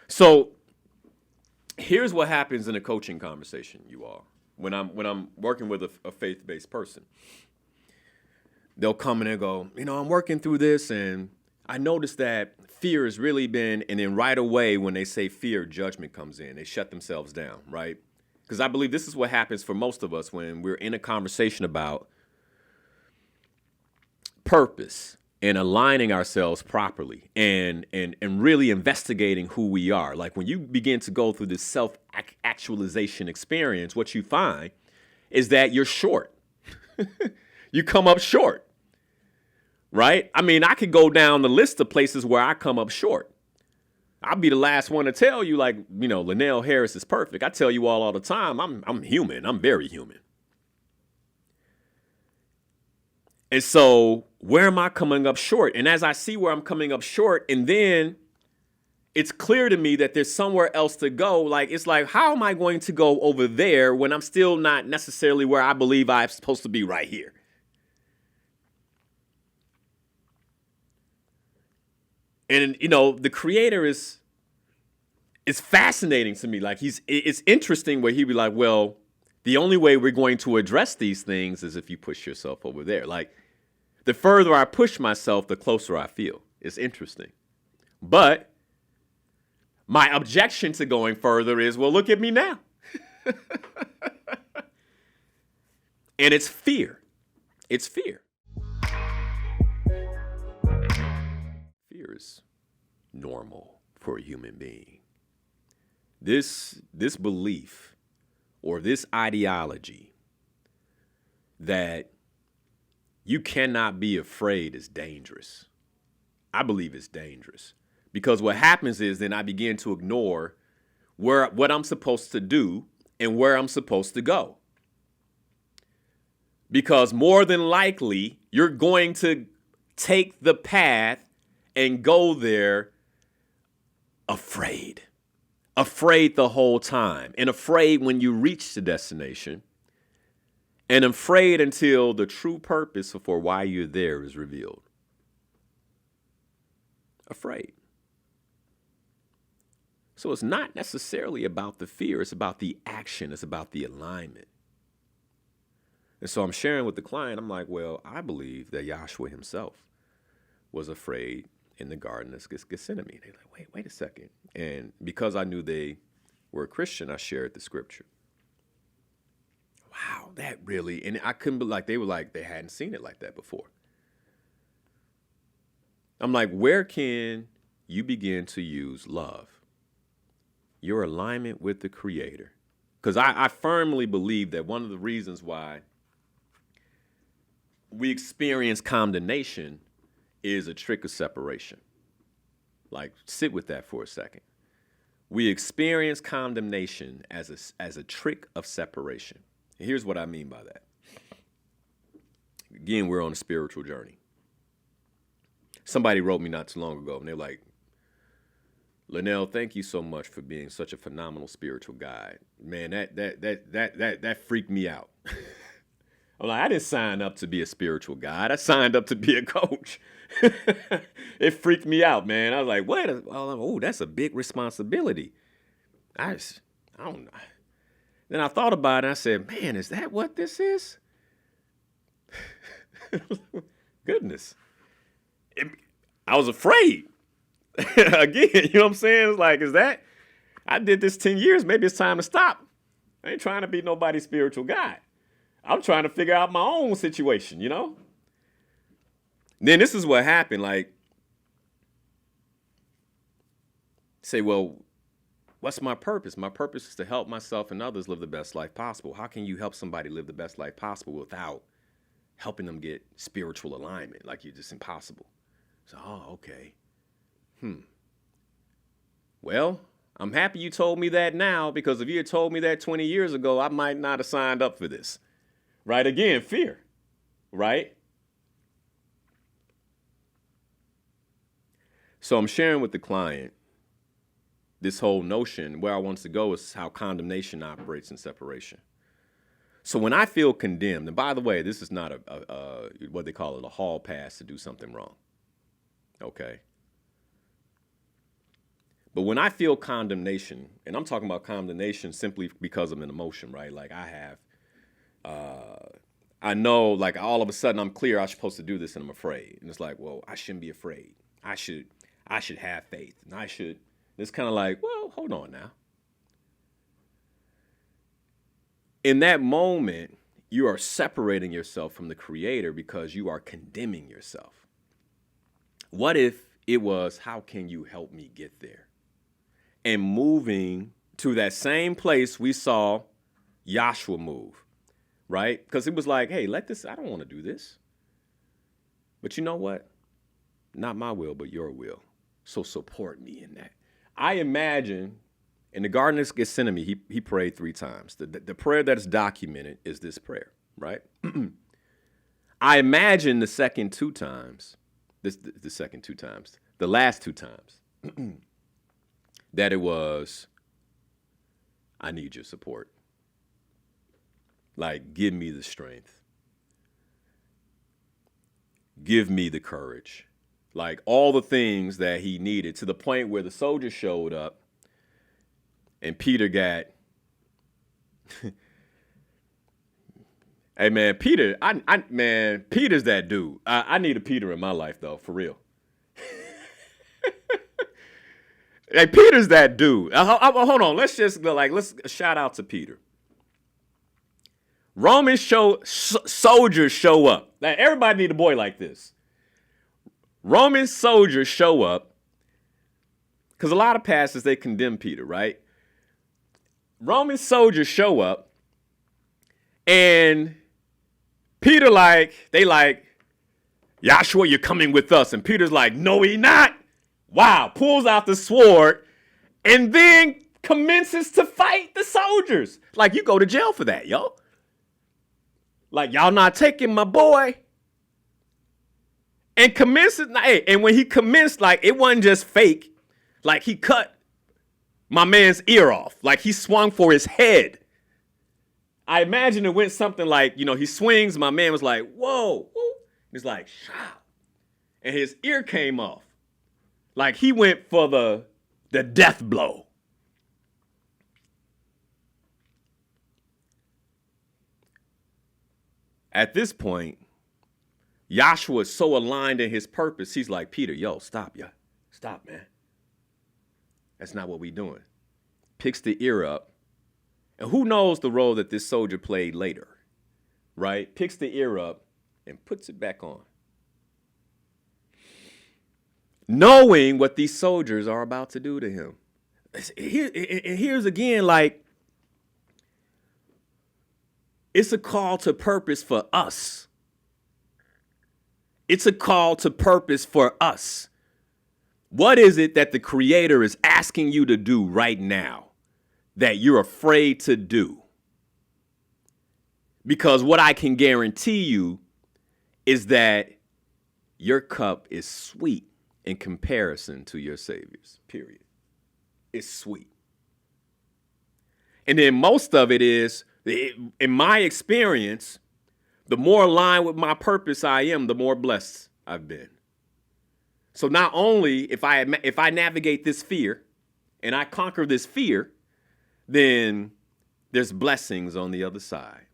So here's what happens in a coaching conversation, you all. When I'm working with a faith-based person, they'll come in and go, I'm working through this and I noticed that fear has really been, and then right away when they say fear, judgment comes in. They shut themselves down, right? Because I believe this is what happens for most of us when we're in a conversation about purpose and aligning ourselves properly and really investigating who we are. Like when you begin to go through this self-actualization experience, what you find is that you're short. You come up short, right? I mean, I could go down the list of places where I come up short. I'll be the last one to tell you, like, Linnell Harris is perfect. I tell you all the time, I'm human. I'm very human. And so where am I coming up short? And as I see where I'm coming up short, and then it's clear to me that there's somewhere else to go. Like, it's like, how am I going to go over there when I'm still not necessarily where I believe I'm supposed to be right here? And, you know, the creator is fascinating to me. Like, it's interesting where he'd be like, well, the only way we're going to address these things is if you push yourself over there. Like, the further I push myself, the closer I feel. It's interesting. But my objection to going further is, well, look at me now. And it's fear. It's fear. Fear is normal for a human being. This belief or this ideology that you cannot be afraid is dangerous. I believe it's dangerous because what happens is then I begin to ignore what I'm supposed to do and where I'm supposed to go. Because more than likely, you're going to take the path and go there afraid the whole time, and afraid when you reach the destination, and afraid until the true purpose for why you're there is revealed. Afraid. So it's not necessarily about the fear, it's about the action, it's about the alignment. And so I'm sharing with the client, I'm like, well, I believe that Yahshua himself was afraid in the Garden of Gethsemane. They're like, wait a second. And because I knew they were a Christian, I shared the scripture. Wow, that really, and I couldn't believe, they were like, they hadn't seen it like that before. I'm like, where can you begin to use love? Your alignment with the Creator. Because I firmly believe that one of the reasons why we experience condemnation is a trick of separation. Like, sit with that for a second. We experience condemnation as a trick of separation. And here's what I mean by that. Again, we're on a spiritual journey. Somebody wrote me not too long ago, and they're like, Linnell, thank you so much for being such a phenomenal spiritual guide. Man, that freaked me out. I'm like, I didn't sign up to be a spiritual guide. I signed up to be a coach. It freaked me out, man. I was like, what? Oh, that's a big responsibility. I don't know. Then I thought about it, and I said, man, is that what this is? Goodness. I was afraid. Again, you know what I'm saying? It's like, I did this 10 years. Maybe it's time to stop. I ain't trying to be nobody's spiritual guide. I'm trying to figure out my own situation, you know? Then this is what happened. Like, say, well, what's my purpose? My purpose is to help myself and others live the best life possible. How can you help somebody live the best life possible without helping them get spiritual alignment? Like, you're just impossible. So, okay. Well, I'm happy you told me that now, because if you had told me that 20 years ago, I might not have signed up for this. Right? Again, fear. Right? So I'm sharing with the client this whole notion. Where I want to go is how condemnation operates in separation. So when I feel condemned, and by the way, this is not a what they call it, a hall pass to do something wrong. Okay? But when I feel condemnation, and I'm talking about condemnation simply because of an emotion, right? Like I know, like, all of a sudden I'm clear I'm supposed to do this and I'm afraid. And it's like, well, I shouldn't be afraid. I should have faith. And it's kind of like, well, hold on now. In that moment, you are separating yourself from the Creator because you are condemning yourself. What if it was, how can you help me get there? And moving to that same place we saw Yahshua move, right? Because it was like, hey, I don't want to do this. But you know what? Not my will, but your will. So support me in that. I imagine in the Garden of Gethsemane, he prayed 3 times. The prayer that is documented is this prayer, right? I imagine the second 2 times, the last 2 times, that it was, I need your support. Like, give me the strength. Give me the courage. Like, all the things that he needed, to the point where the soldiers showed up and Peter got, hey man, Peter, man, Peter's that dude. I need a Peter in my life though, for real. Hey, Peter's that dude. Hold on, let's shout out to Peter. Roman soldiers show up. Now, everybody need a boy like this. Roman soldiers show up, because a lot of pastors, they condemn Peter, right? Roman soldiers show up, and Peter they like, Joshua, you're coming with us. And Peter's like, no, he not. Wow, pulls out the sword, and then commences to fight the soldiers. Like, you go to jail for that, yo. Like, y'all not taking my boy. And commences, and when he commenced, like, it wasn't just fake. Like, he cut my man's ear off. Like, he swung for his head. I imagine it went something like, he swings, my man was like, whoa. He's like, shout. And his ear came off. Like, he went for the death blow. At this point, Joshua is so aligned in his purpose, he's like, Peter, yo, stop, Stop, man. That's not what we doing. Picks the ear up. And who knows the role that this soldier played later, right? Picks the ear up and puts it back on. Knowing what these soldiers are about to do to him. Here's again, like, it's a call to purpose for us. It's a call to purpose for us. What is it that the Creator is asking you to do right now that you're afraid to do? Because what I can guarantee you is that your cup is sweet in comparison to your Savior's, period. It's sweet. And then most of it is, in my experience, the more aligned with my purpose I am, the more blessed I've been. So not only if I navigate this fear and I conquer this fear, then there's blessings on the other side.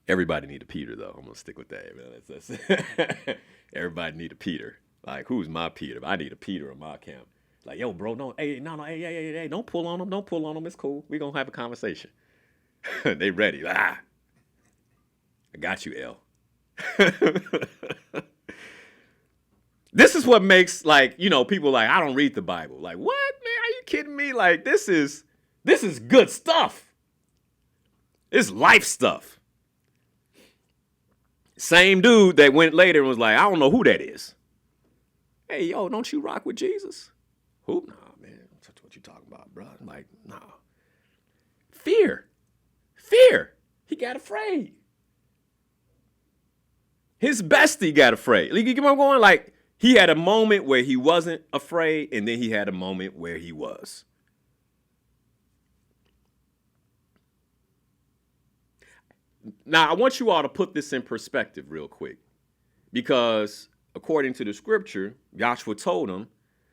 Everybody need a Peter, though. I'm going to stick with that. Man. Everybody need a Peter. Like, who's my Peter? I need a Peter in my camp. Like, yo, bro, hey, don't pull on him. Don't pull on him. It's cool. We're going to have a conversation. They ready. I got you, L. This is what makes, like, people like, I don't read the Bible. Like, what, man? Are you kidding me? Like, this is good stuff. It's life stuff. Same dude that went later and was like, I don't know who that is. Hey, yo, don't you rock with Jesus? Who? Nah, man. That's what you talking about, bro. I'm like, nah. Fear. He got afraid. His bestie got afraid. Like, you get what I'm going? Like, he had a moment where he wasn't afraid, and then he had a moment where he was. Now, I want you all to put this in perspective real quick, because according to the scripture, Joshua told him,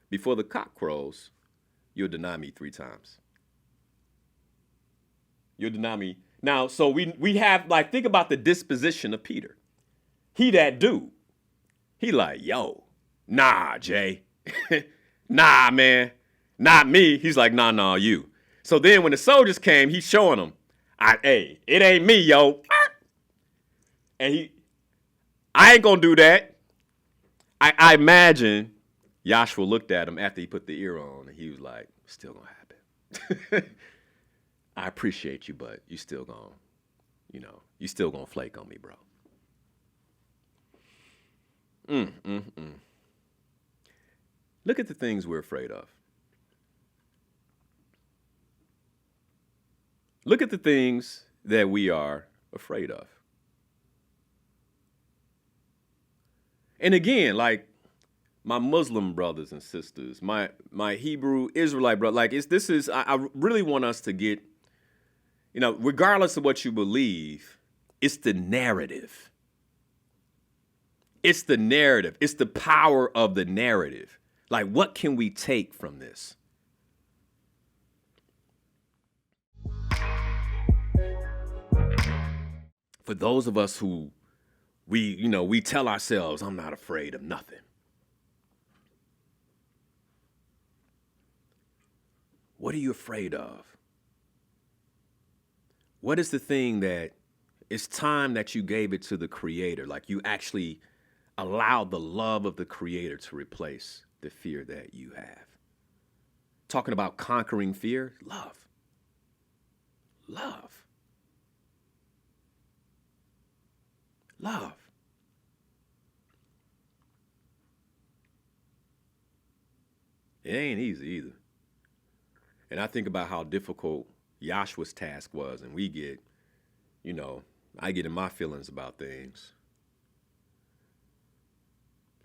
before the cock crows, you'll deny me 3 times. You'll deny me. Now, so we have, like, think about the disposition of Peter. He that dude. He like, yo, nah, Jay. Nah, man. Not me. He's like, nah, you. So then when the soldiers came, he's showing them, hey, it ain't me, yo. And I ain't gonna do that. I imagine Joshua looked at him after he put the ear on, and he was like, still gonna happen. I appreciate you, but you still gonna flake on me, bro. Look at the things we're afraid of. Look at the things that we are afraid of. And again, like my Muslim brothers and sisters, my Hebrew Israelite brother, like I really want us to get, regardless of what you believe, it's the narrative. It's the narrative. It's the power of the narrative. Like, what can we take from this? For those of us who we tell ourselves, I'm not afraid of nothing. What are you afraid of? What is the thing that it's time that you gave it to the Creator? Like you actually allowed the love of the Creator to replace the fear that you have. Talking about conquering fear, love. Love. Love. It ain't easy either. And I think about how difficult Yahshua's task was, and we get, I get in my feelings about things.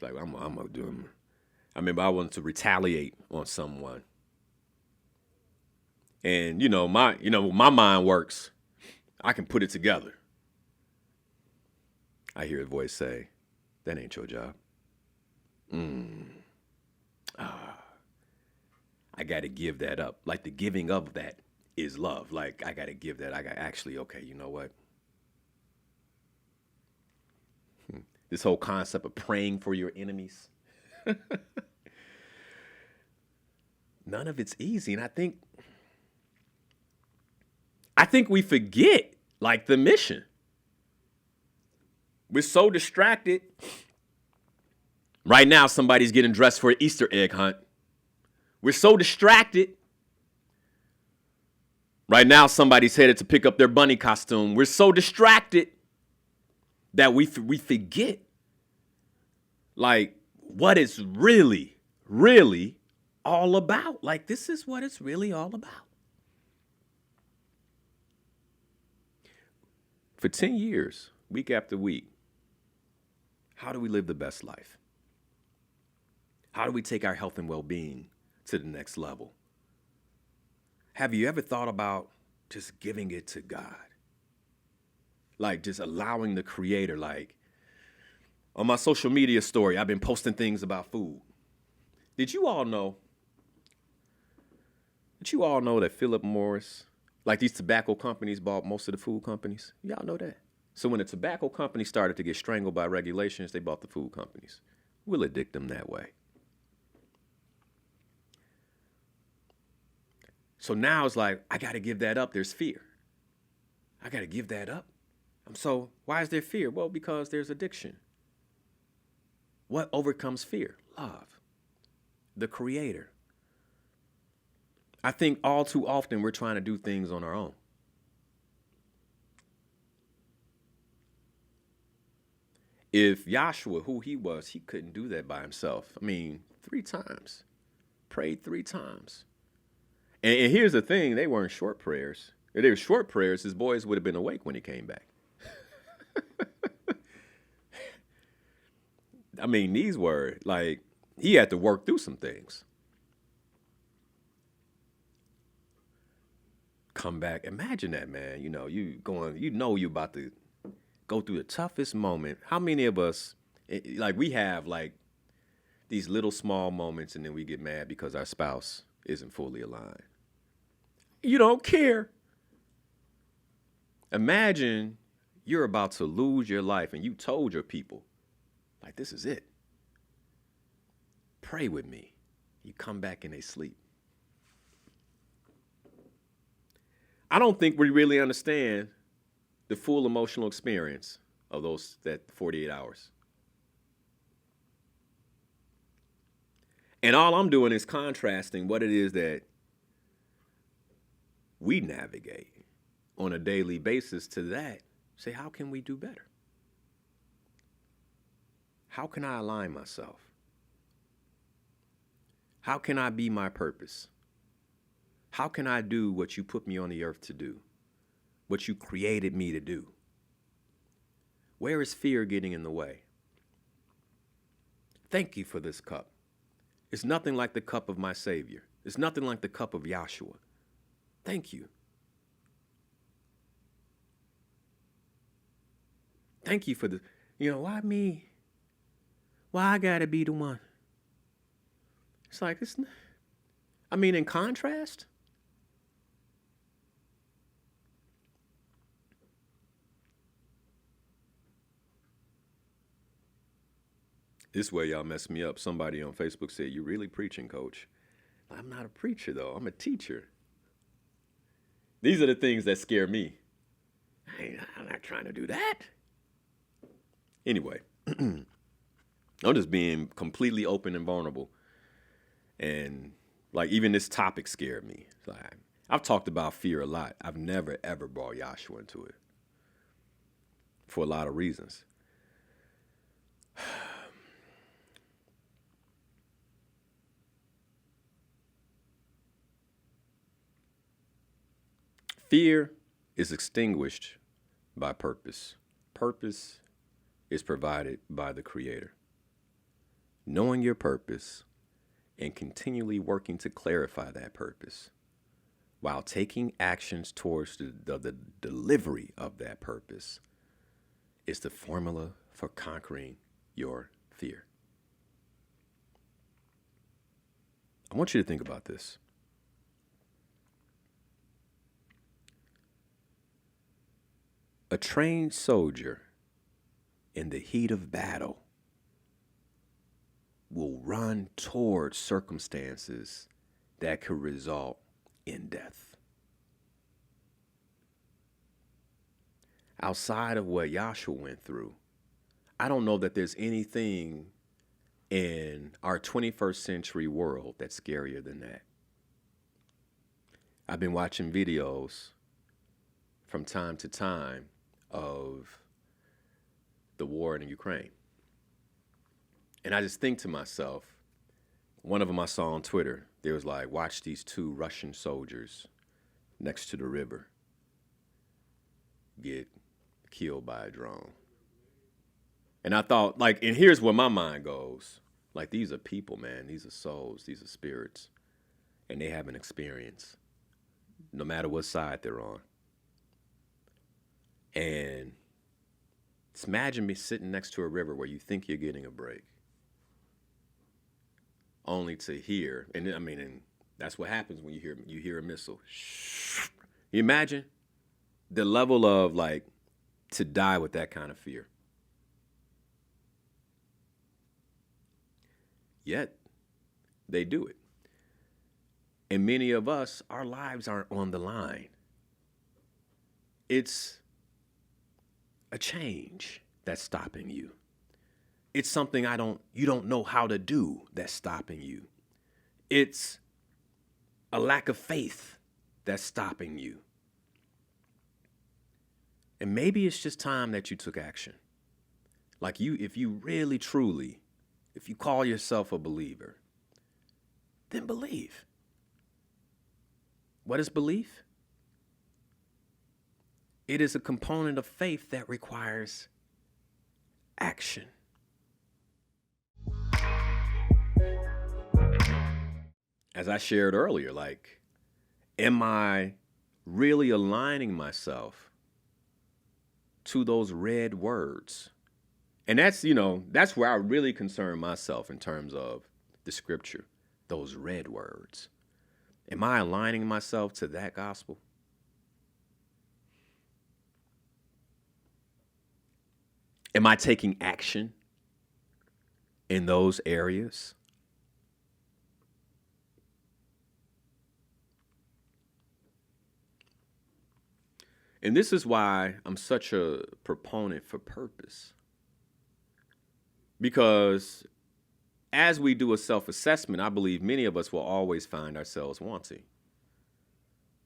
Like I'm gonna do them. I remember I wanted to retaliate on someone, and my mind works. I can put it together. I hear a voice say, "That ain't your job." I got to give that up. Like the giving of that is love. Like I got to give that. Okay, you know what? This whole concept of praying for your enemies. None of it's easy. And I think we forget like the mission. We're so distracted. Right now, somebody's getting dressed for an Easter egg hunt. We're so distracted. Right now, somebody's headed to pick up their bunny costume. We're so distracted that we forget, like, what it's really, really all about. Like, this is what it's really all about. For 10 years, week after week, how do we live the best life? How do we take our health and well-being to the next level? Have you ever thought about just giving it to God? Like just allowing the Creator, like on my social media story, I've been posting things about food. Did you all know that Philip Morris, like these tobacco companies bought most of the food companies? Y'all know that? So when the tobacco companies started to get strangled by regulations, they bought the food companies. We'll addict them that way. So now it's like, I got to give that up. There's fear. I got to give that up. So why is there fear? Well, because there's addiction. What overcomes fear? Love. The Creator. I think all too often we're trying to do things on our own. If Yahshua, who he was, he couldn't do that by himself. I mean, 3 times. Prayed 3 times. And here's the thing, they weren't short prayers. If they were short prayers, his boys would have been awake when he came back. I mean, these were, like, he had to work through some things. Come back. Imagine that, man. You're about to go through the toughest moment. How many of us, like, we have, like, these little small moments and then we get mad because our spouse isn't fully aligned. You don't care. Imagine you're about to lose your life and you told your people, like, this is it. Pray with me. You come back and they sleep. I don't think we really understand the full emotional experience of that 48 hours. And all I'm doing is contrasting what it is that we navigate on a daily basis to that. Say, how can we do better? How can I align myself? How can I be my purpose? How can I do what you put me on the earth to do? What you created me to do? Where is fear getting in the way? Thank you for this cup. It's nothing like the cup of my Savior. It's nothing like the cup of Yahshua. Thank you. Thank you for the, why me? Why I gotta be the one? It's like, in contrast, this way y'all messed me up. Somebody on Facebook said, "You really preaching, coach?" I'm not a preacher, though. I'm a teacher. These are the things that scare me. I'm not trying to do that. Anyway, I'm just being completely open and vulnerable. And like, even this topic scared me. Like, I've talked about fear a lot. I've never, ever brought Yahshua into it for a lot of reasons. Fear is extinguished by purpose. Purpose is provided by the Creator. Knowing your purpose and continually working to clarify that purpose while taking actions towards the delivery of that purpose is the formula for conquering your fear. I want you to think about this. A trained soldier in the heat of battle will run towards circumstances that could result in death. Outside of what Yahshua went through, I don't know that there's anything in our 21st century world that's scarier than that. I've been watching videos from time to time of the war in Ukraine. And I just think to myself, one of them I saw on Twitter, there was like, watch these two Russian soldiers next to the river get killed by a drone. And I thought, like, and here's where my mind goes. Like, these are people, man. These are souls. These are spirits. And they have an experience, no matter what side they're on. And just imagine me sitting next to a river where you think you're getting a break, only to hear, and that's what happens when you hear a missile. You imagine the level of, like, to die with that kind of fear. Yet they do it. And many of us, our lives aren't on the line. It's a change that's stopping you. It's something you don't know how to do that's stopping you. It's a lack of faith that's stopping you. And maybe it's just time that you took action. Like, if you really truly, if you call yourself a believer, then believe. What is belief? It is a component of faith that requires action. As I shared earlier, like, am I really aligning myself to those red words? And that's where I really concern myself in terms of the scripture, those red words. Am I aligning myself to that gospel? Am I taking action in those areas? And this is why I'm such a proponent for purpose. Because as we do a self-assessment, I believe many of us will always find ourselves wanting.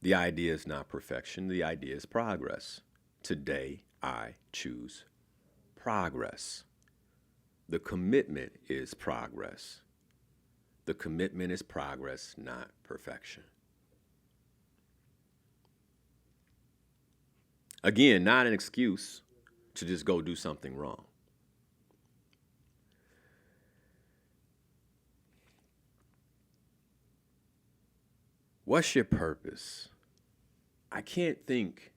The idea is not perfection. The idea is progress. Today, I choose progress. The commitment is progress. The commitment is progress, not perfection. Again, not an excuse to just go do something wrong. What's your purpose? I can't think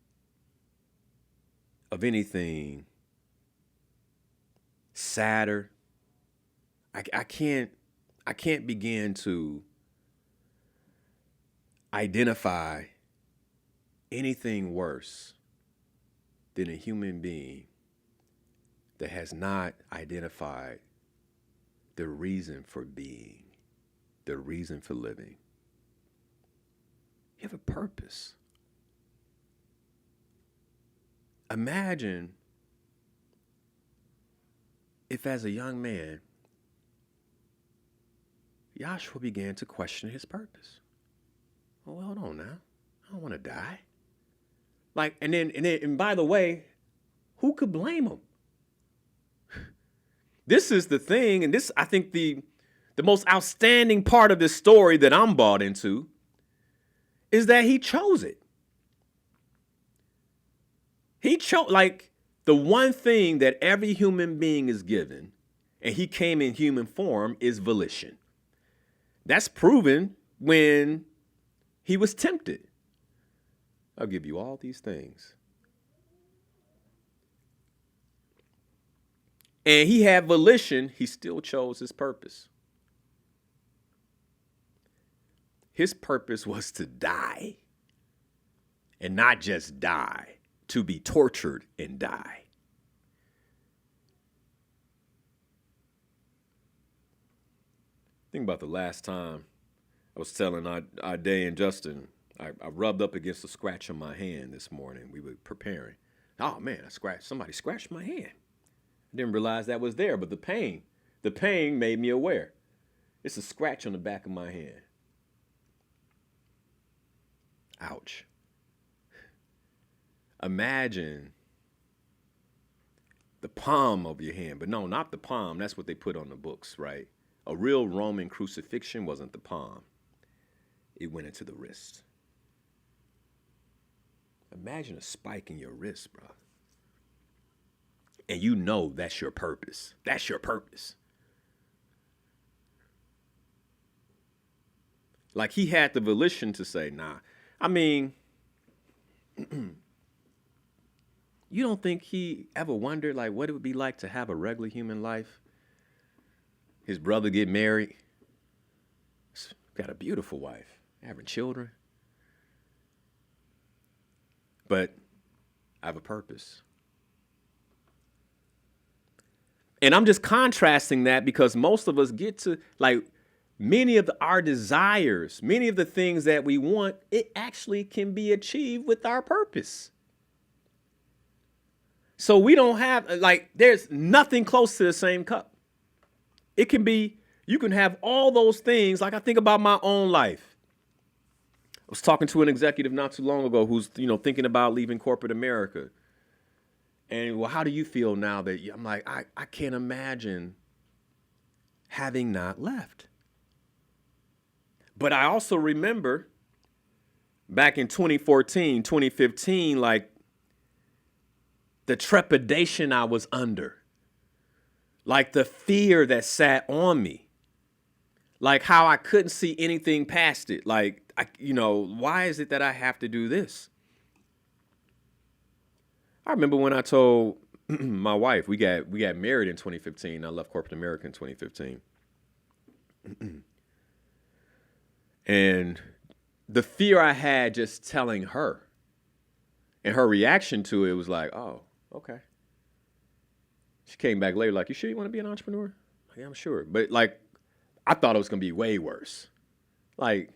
of anything sadder. I can't begin to identify anything worse than a human being that has not identified the reason for being, the reason for living. You have a purpose. Imagine if, as a young man, Joshua began to question his purpose. Well, hold on now. I don't want to die. And by the way, who could blame him? This is the thing, and this, I think, the most outstanding part of this story that I'm bought into is that he chose it. He chose, like, the one thing that every human being is given, and he came in human form, is volition. That's proven when he was tempted. I'll give you all these things. And he had volition, he still chose his purpose. His purpose was to die. And not just die, to be tortured and die. Think about the last time I was telling our Day and Justin, I rubbed up against a scratch on my hand this morning. We were preparing. Oh man, somebody scratched my hand. I didn't realize that was there, but the pain made me aware. It's a scratch on the back of my hand. Ouch. Imagine the palm of your hand, but no, not the palm. That's what they put on the books, right? A real Roman crucifixion wasn't the palm. It went into the wrist. Imagine a spike in your wrist, bro. And you know that's your purpose. That's your purpose. Like, he had the volition to say, nah. I mean, you don't think he ever wondered, like, what it would be like to have a regular human life? His brother get married. Got a beautiful wife. Having children. But I have a purpose. And I'm just contrasting that because most of us get to, like, many of our desires, many of the things that we want, it actually can be achieved with our purpose. So we don't have, like, there's nothing close to the same cup. It can be, you can have all those things. Like, I think about my own life. I was talking to an executive not too long ago who's, thinking about leaving corporate America. And, well, how do you feel now that I'm like, I can't imagine having not left. But I also remember back in 2014, 2015, like, the trepidation I was under. Like, the fear that sat on me. Like, how I couldn't see anything past it. Like, why is it that I have to do this? I remember when I told my wife, we got married in 2015. I left corporate America in 2015. And the fear I had just telling her, and her reaction to it was like, oh, okay. She came back later like, you sure you want to be an entrepreneur? Like, yeah, I'm sure. But, like, I thought it was going to be way worse. Like,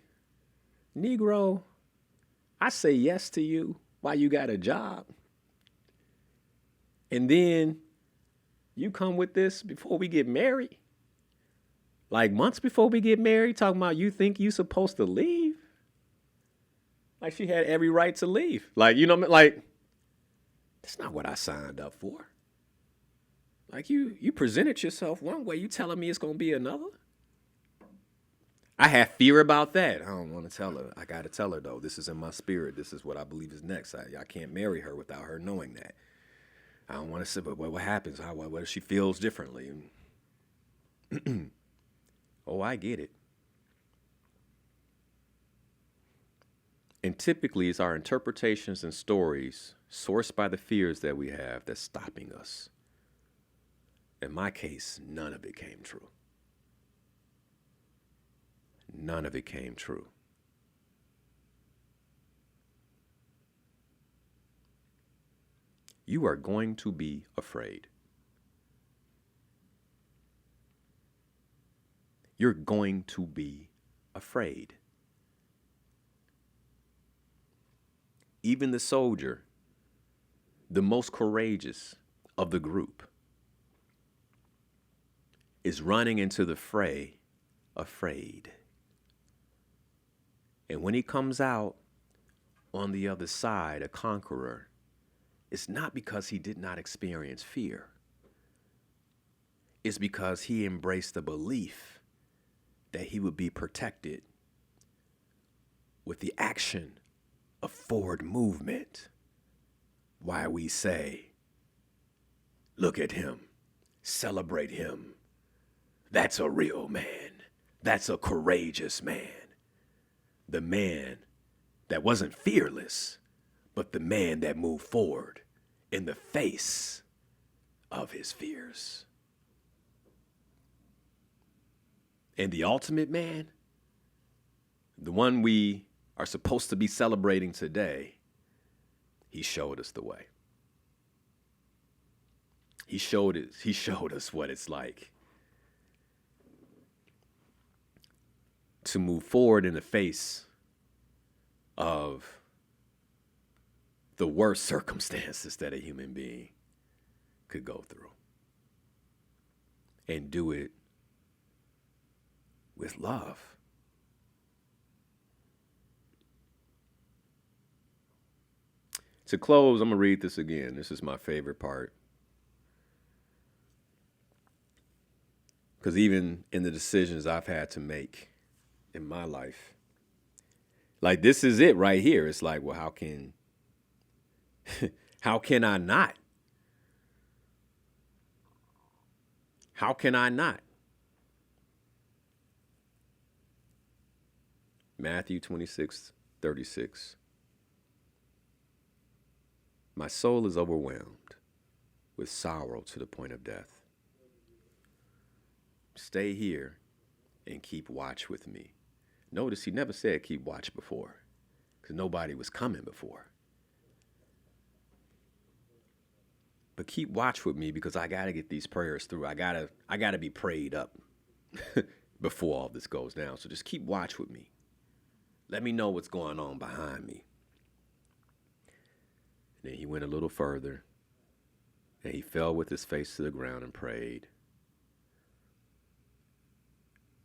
Negro, I say yes to you while you got a job. And then you come with this before we get married. Like, months before we get married, talking about you think you supposed to leave. Like, she had every right to leave. Like, like, that's not what I signed up for. Like, you presented yourself one way, you telling me it's going to be another? I have fear about that. I don't want to tell her. I got to tell her, though. This is in my spirit. This is what I believe is next. I can't marry her without her knowing that. I don't want to say, but what happens? What if she feels differently? Oh, I get it. And typically, it's our interpretations and stories sourced by the fears that we have that's stopping us. In my case, none of it came true. None of it came true. You are going to be afraid. You're going to be afraid. Even the soldier, the most courageous of the group, is running into the fray afraid. And when he comes out on the other side, a conqueror, it's not because he did not experience fear. It's because he embraced the belief that he would be protected with the action of forward movement. Why we say, look at him, celebrate him. That's a real man. That's a courageous man. The man that wasn't fearless, but the man that moved forward in the face of his fears. And the ultimate man, the one we are supposed to be celebrating today, he showed us the way. He showed us what it's like to move forward in the face of the worst circumstances that a human being could go through, and do it with love. To close, I'm going to read this again. This is my favorite part. Because even in the decisions I've had to make in my life, like this is it right here. It's like, well, how can I not? How can I not? Matthew 26:36. My soul is overwhelmed with sorrow to the point of death. Stay here and keep watch with me. Notice he never said keep watch before, because nobody was coming before. But keep watch with me, because I got to get these prayers through. I gotta be prayed up before all this goes down. So just keep watch with me. Let me know what's going on behind me. And then he went a little further, and he fell with his face to the ground and prayed.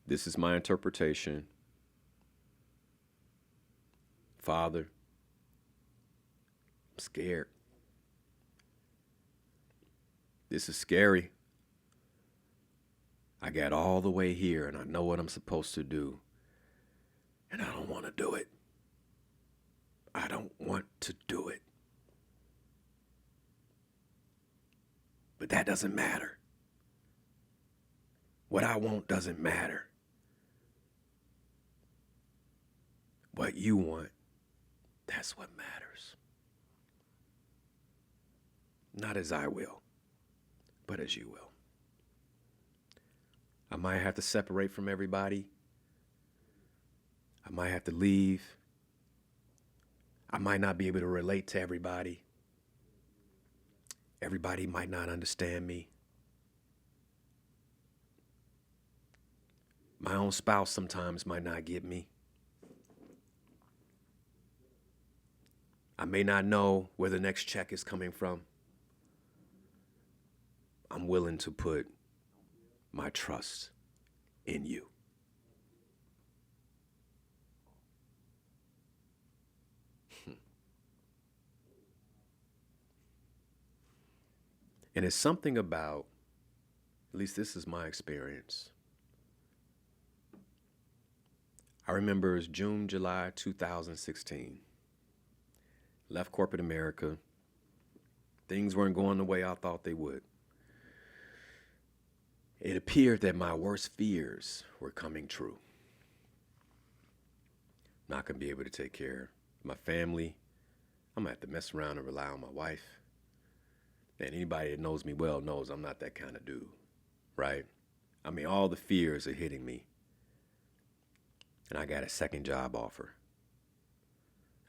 This is my interpretation. Father, I'm scared. This is scary. I got all the way here, and I know what I'm supposed to do, and I don't want to do it. I don't want to do it. But that doesn't matter. What I want doesn't matter. What you want, that's what matters. Not as I will, but as you will. I might have to separate from everybody. I might have to leave. I might not be able to relate to everybody. Everybody might not understand me. My own spouse sometimes might not get me. I may not know where the next check is coming from. I'm willing to put my trust in you. And it's something about, at least this is my experience. I remember it was June, July 2016. Left corporate America. Things weren't going the way I thought they would. It appeared that my worst fears were coming true. Not going to be able to take care my family. I'm going to have to mess around and rely on my wife. And anybody that knows me well knows I'm not that kind of dude, right? I mean, all the fears are hitting me. And I got a second job offer.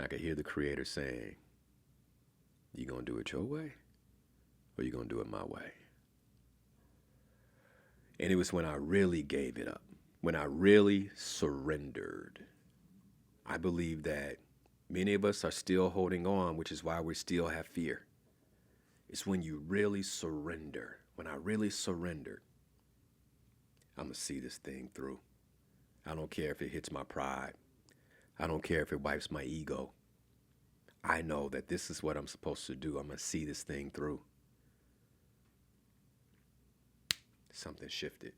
I could hear the Creator saying, you gonna do it your way, or you gonna do it my way? And it was when I really gave it up, when I really surrendered. I believe that many of us are still holding on, which is why we still have fear. It's when you really surrender. When I really surrendered, I'm gonna see this thing through. I don't care if it hits my pride. I don't care if it wipes my ego. I know that this is what I'm supposed to do. I'm going to see this thing through. Something shifted.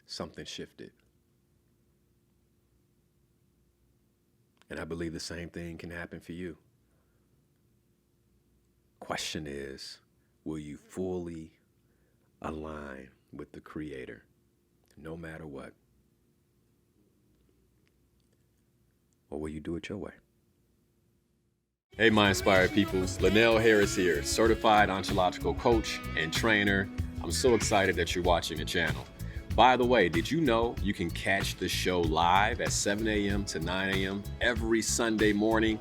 Something shifted. And I believe the same thing can happen for you. Question is, will you fully align with the Creator, no matter what? Or will you do it your way? Hey, my inspired peoples, Linnell Harris here, certified ontological coach and trainer. I'm so excited that you're watching the channel. By the way, did you know you can catch the show live at 7 a.m. to 9 a.m. every Sunday morning?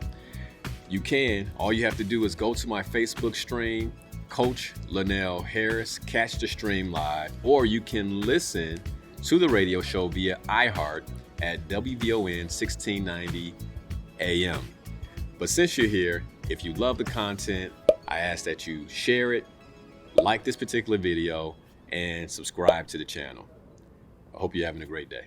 You can. All you have to do is go to my Facebook stream, Coach Linnell Harris, catch the stream live, or you can listen to the radio show via iHeart at WVON 1690 AM. But since you're here, if you love the content, I ask that you share it, like this particular video, and subscribe to the channel. I hope you're having a great day.